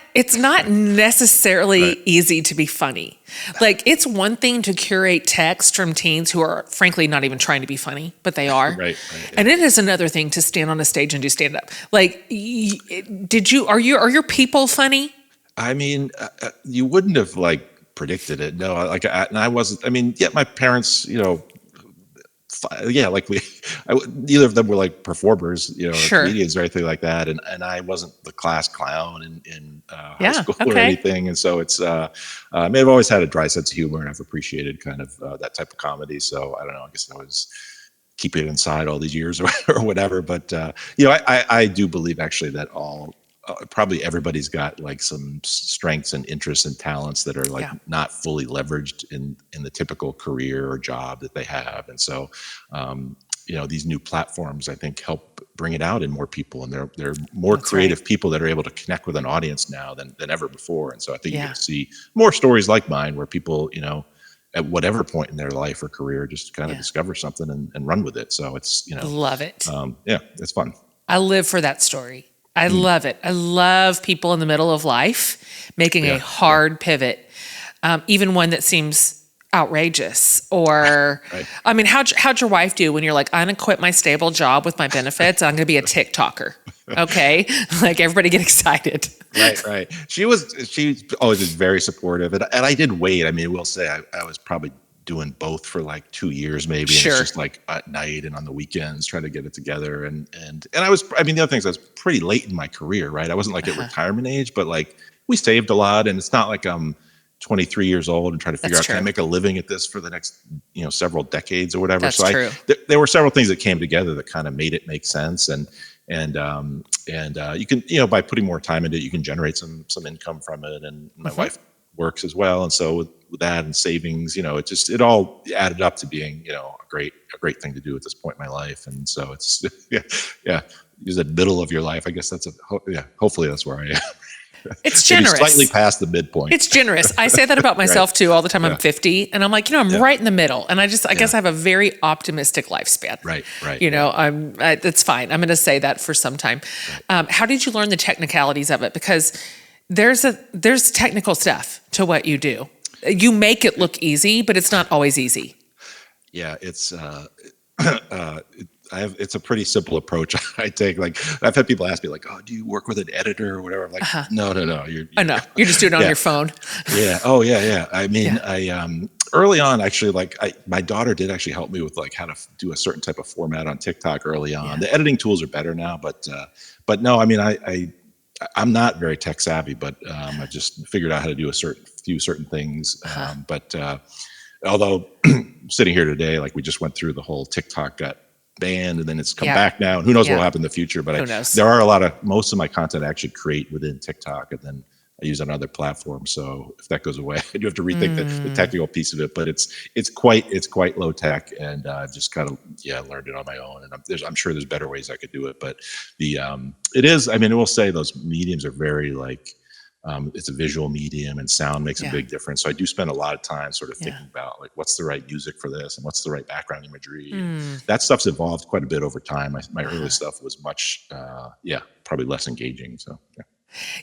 necessarily easy to be funny. Like, it's one thing to curate text from teens who are frankly not even trying to be funny, but they are. Right. And it is another thing to stand on a stage and do stand up. Like, are your people funny? I mean, you wouldn't have like predicted it. No, and I wasn't. I mean, my parents, neither of them were like performers, or comedians or anything like that, and I wasn't the class clown in high school or anything, and so it's I've always had a dry sense of humor, and I've appreciated kind of that type of comedy. So I don't know, I guess I was keeping it inside all these years or whatever, but I do believe actually that probably everybody's got like some strengths and interests and talents that are like not fully leveraged in the typical career or job that they have. And so, these new platforms, I think, help bring it out in more people, and they're more creative people that are able to connect with an audience now than ever before. And so I think you're going to see more stories like mine, where people, at whatever point in their life or career, just kind of discover something and run with it. So it's, love it. It's fun. I live for that story. I love it. I love people in the middle of life making a hard pivot, even one that seems outrageous. Or, I mean, how'd your wife do when you're like, I'm going to quit my stable job with my benefits, I'm going to be a TikToker? Okay, like, everybody get excited. Right. She's always been very supportive, and I did wait. I mean, we'll say I was probably doing both for like 2 years maybe. And it's just like at night and on the weekends trying to get it together. And the other thing is I was pretty late in my career, right? I wasn't like at retirement age, but like we saved a lot, and it's not like I'm 23 years old and trying to figure out, can I make a living at this for the next, several decades or whatever. That's so true. There were several things that came together that kind of made it make sense. And you can, by putting more time into it, you can generate some income from it. And my wife works as well. And so with that and savings, it all added up to being, a great thing to do at this point in my life. And so it's, use the middle of your life. I guess hopefully that's where I am. It's generous. Slightly past the midpoint. It's generous. I say that about myself too all the time. I'm 50 and I'm like, I'm right in the middle. And I guess I have a very optimistic lifespan. Right. That's fine. I'm going to say that for some time. Right. How did you learn the technicalities of it? Because there's technical stuff to what you do. You make it look easy, but it's not always easy. Yeah, it's it's a pretty simple approach I take. Like I've had people ask me like, "Oh, do you work with an editor or whatever?" I'm like, no. You're no, you're just doing it on your phone. Yeah. Oh, yeah. I mean, I early on, actually, like my daughter did actually help me with like how to do a certain type of format on TikTok early on. Yeah. The editing tools are better now, but no, I mean, I'm not very tech savvy, but I just figured out how to do a few certain things. But although sitting here today, like we just went through the whole TikTok got banned and then it's come back now, and who knows what will happen in the future. But there are most of my content I actually create within TikTok, and then I use on other platforms. So if that goes away, I do have to rethink the technical piece of it. But it's quite low tech, and I've just kind of learned it on my own. And I'm sure there's better ways I could do it. But it is. I mean, I will say those mediums are very like. It's a visual medium, and sound makes a big difference. So I do spend a lot of time sort of thinking about like what's the right music for this and what's the right background imagery. That stuff's evolved quite a bit over time. My early stuff was much, probably less engaging. So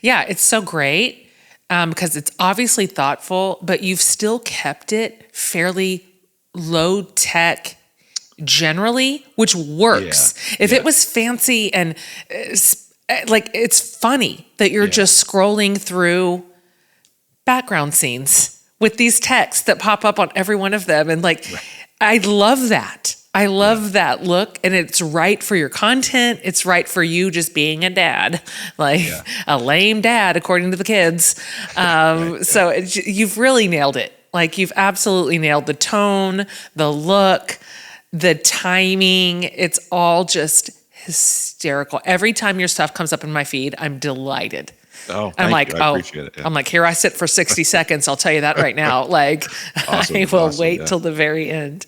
yeah, it's so great because it's obviously thoughtful, but you've still kept it fairly low tech generally, which works. If it was fancy and like it's funny that you're just scrolling through background scenes with these texts that pop up on every one of them. And like, I love that. I love that look, and it's right for your content. It's right for you just being a dad, like a lame dad, according to the kids. So you've really nailed it. Like you've absolutely nailed the tone, the look, the timing. It's all just hysterical. Every time your stuff comes up in my feed, I'm delighted. Oh, I'm like, I appreciate it. Yeah. I'm like, here I sit for 60 seconds. I'll tell you that right now. Like, awesome, I will wait till the very end.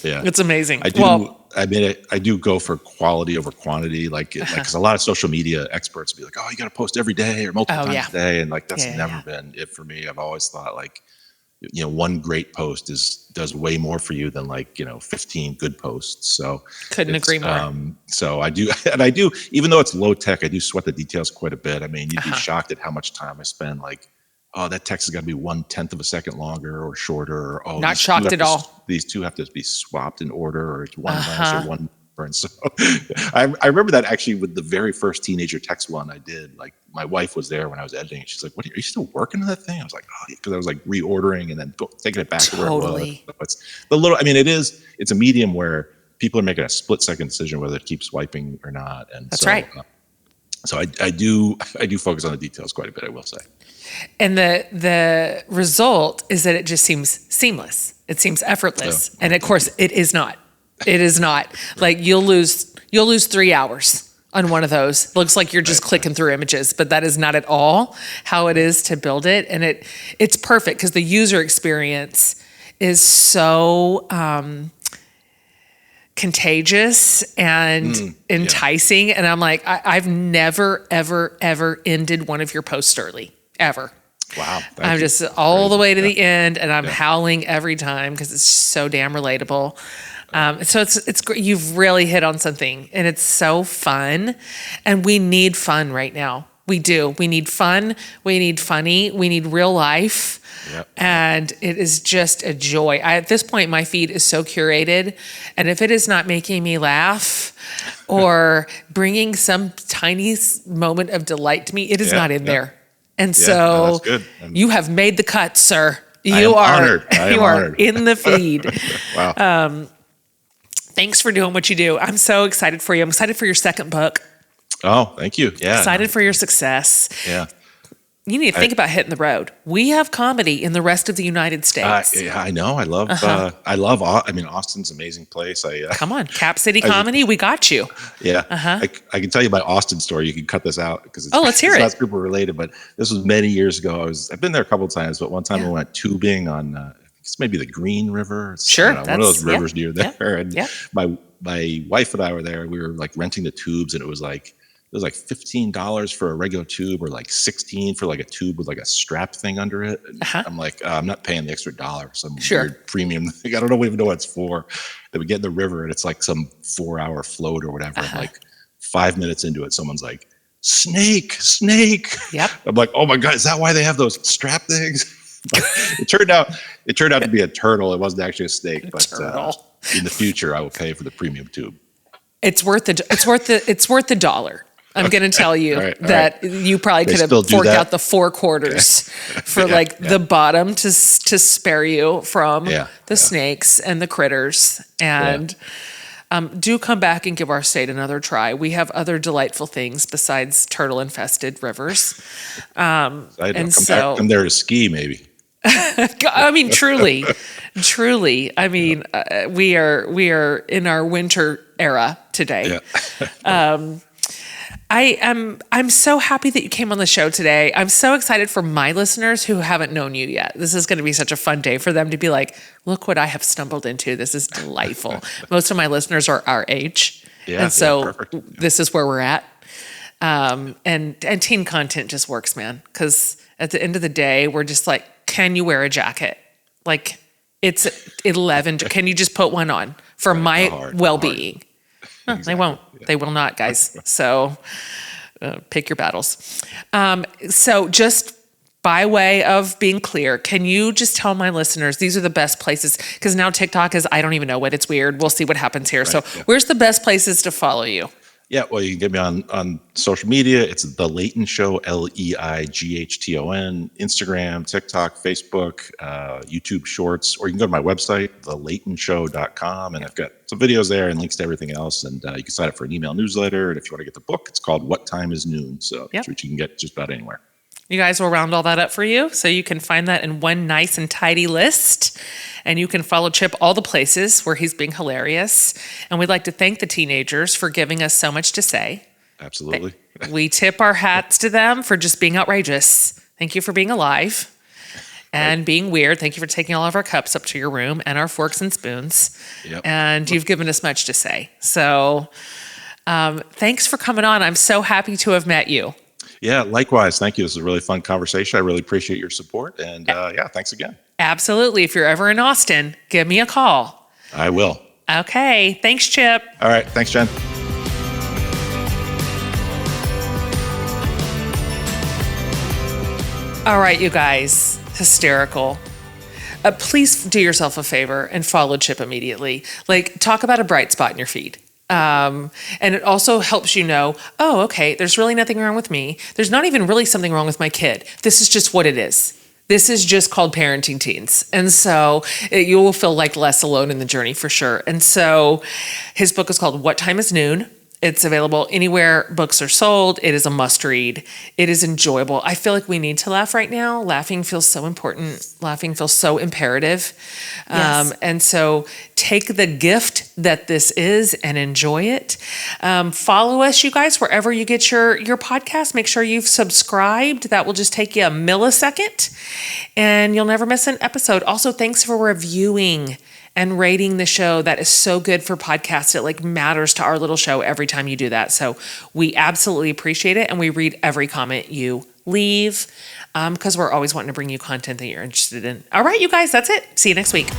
Yeah, it's amazing. I do. I mean, I do go for quality over quantity. Like, because a lot of social media experts be like, "Oh, you got to post every day or multiple times a day," and like that's never been it for me. I've always thought like, one great post does way more for you than like 15 good posts. So couldn't agree more. So I do, and I do, even though it's low tech, I do sweat the details quite a bit. I mean, you'd be shocked at how much time I spend. Like, oh, that text is got to be 1/10 of a second longer or shorter. Or, oh, not shocked at all. These two have to be swapped in order, or it's one less or one. And so I remember that actually with the very first teenager text one I did. Like my wife was there when I was editing. She's like, "What are you still working on that thing?" I was like, "Oh," because I was like reordering and then taking it back to where it was. So it's the little. I mean, it's a medium where people are making a split-second decision whether to keep swiping or not. And that's right. So I do focus on the details quite a bit, I will say. And the result is that it just seems seamless. It seems effortless. And of course, it is not. It is not. Like you'll lose 3 hours on one of those. Looks like you're just clicking through images, but that is not at all how it is to build it. And it's perfect because the user experience is so contagious and enticing. And I'm like, I've never, ever, ever ended one of your posts early, ever. Wow. I'm just all the way to the end, and I'm howling every time because it's so damn relatable. So it's great. You've really hit on something, and it's so fun. And we need fun right now. We do. We need fun. We need funny. We need real life. Yep. And it is just a joy. At this point, my feed is so curated. And if it is not making me laugh or bringing some tiny moment of delight to me, it is not in there. And so that's good. You have made the cut, sir. You are honored. In the feed. Wow. Thanks for doing what you do. I'm so excited for you. I'm excited for your second book. Oh, thank you. Yeah. Excited for your success. Yeah. You need to think about hitting the road. We have comedy in the rest of the United States. Yeah, I know. I love, I mean, Austin's an amazing place. Come on, Cap City Comedy. We got you. Yeah. I can tell you my Austin story. You can cut this out because let's hear it. Not super related, but this was many years ago. I've been there a couple of times, but one time I went tubing on, I think it's maybe the Green River. Sure. One of those rivers near there. And yeah. My wife and I were there. We were like renting the tubes, and it was like $15 for a regular tube, or like $16 for like a tube with like a strap thing under it. I'm like, I'm not paying the extra $1 for some weird premium thing. I don't even know what it's for. Then we get in the river, and it's like some 4-hour float or whatever. And like 5 minutes into it, someone's like, snake. Yep. I'm like, oh my God, is that why they have those strap things? It turned out to be a turtle. It wasn't actually a snake, but in the future I will pay for the premium tube. It's worth the dollar. I'm going to tell you All right. that you probably They could have still do forked that? out the 4 quarters for the bottom to spare you from the snakes and the critters. And do come back and give our state another try. We have other delightful things besides turtle-infested rivers. Come there to ski, maybe. I mean, truly. I mean, we are in our winter era today. Yeah. I'm so happy that you came on the show today. I'm so excited for my listeners who haven't known you yet. This is going to be such a fun day for them to be like, look what I have stumbled into. This is delightful. Most of my listeners are our age. Yeah, and so perfect. this is where we're at. And teen content just works, man. Because at the end of the day, we're just like, can you wear a jacket? Like, it's 11. Can you just put one on for my well-being? No, exactly. They won't. Yeah. They will not, guys. So pick your battles. So just by way of being clear, can you just tell my listeners, these are the best places, because now TikTok is, I don't even know what, it's weird. We'll see what happens here. Right, so where's the best places to follow you? Yeah, well, you can get me on social media. It's The Leighton Show, LEIGHTON, Instagram, TikTok, Facebook, YouTube Shorts, or you can go to my website, theleightonShow.com, and I've got some videos there and links to everything else. And you can sign up for an email newsletter. And if you want to get the book, it's called What Time Is Noon. So that's what you can get just about anywhere. You guys will round all that up for you. So you can find that in one nice and tidy list. And you can follow Chip all the places where he's being hilarious. And we'd like to thank the teenagers for giving us so much to say. Absolutely. We tip our hats to them for just being outrageous. Thank you for being alive and being weird. Thank you for taking all of our cups up to your room and our forks and spoons. Yep. And you've given us much to say. So thanks for coming on. I'm so happy to have met you. Yeah, likewise. Thank you. This was a really fun conversation. I really appreciate your support. And thanks again. Absolutely. If you're ever in Austin, give me a call. I will. Okay. Thanks, Chip. All right. Thanks, Jen. All right, you guys. Hysterical. Please do yourself a favor and follow Chip immediately. Like, talk about a bright spot in your feed. And it also helps you know, oh, okay, there's really nothing wrong with me. There's not even really something wrong with my kid. This is just what it is. This is just called parenting teens. And so you will feel like less alone in the journey for sure. And so his book is called What Time Is Noon? It's available anywhere books are sold. It is a must read. It is enjoyable. I feel like we need to laugh right now. Laughing feels so important. Laughing feels so imperative. Yes. And so take the gift that this is and enjoy it. Follow us, you guys, wherever you get your podcast. Make sure you've subscribed. That will just take you a millisecond and you'll never miss an episode. Also, thanks for reviewing and rating the show. That is so good for podcasts. It matters to our little show every time you do that. So we absolutely appreciate it. And we read every comment you leave because we're always wanting to bring you content that you're interested in. All right, you guys, that's it. See you next week.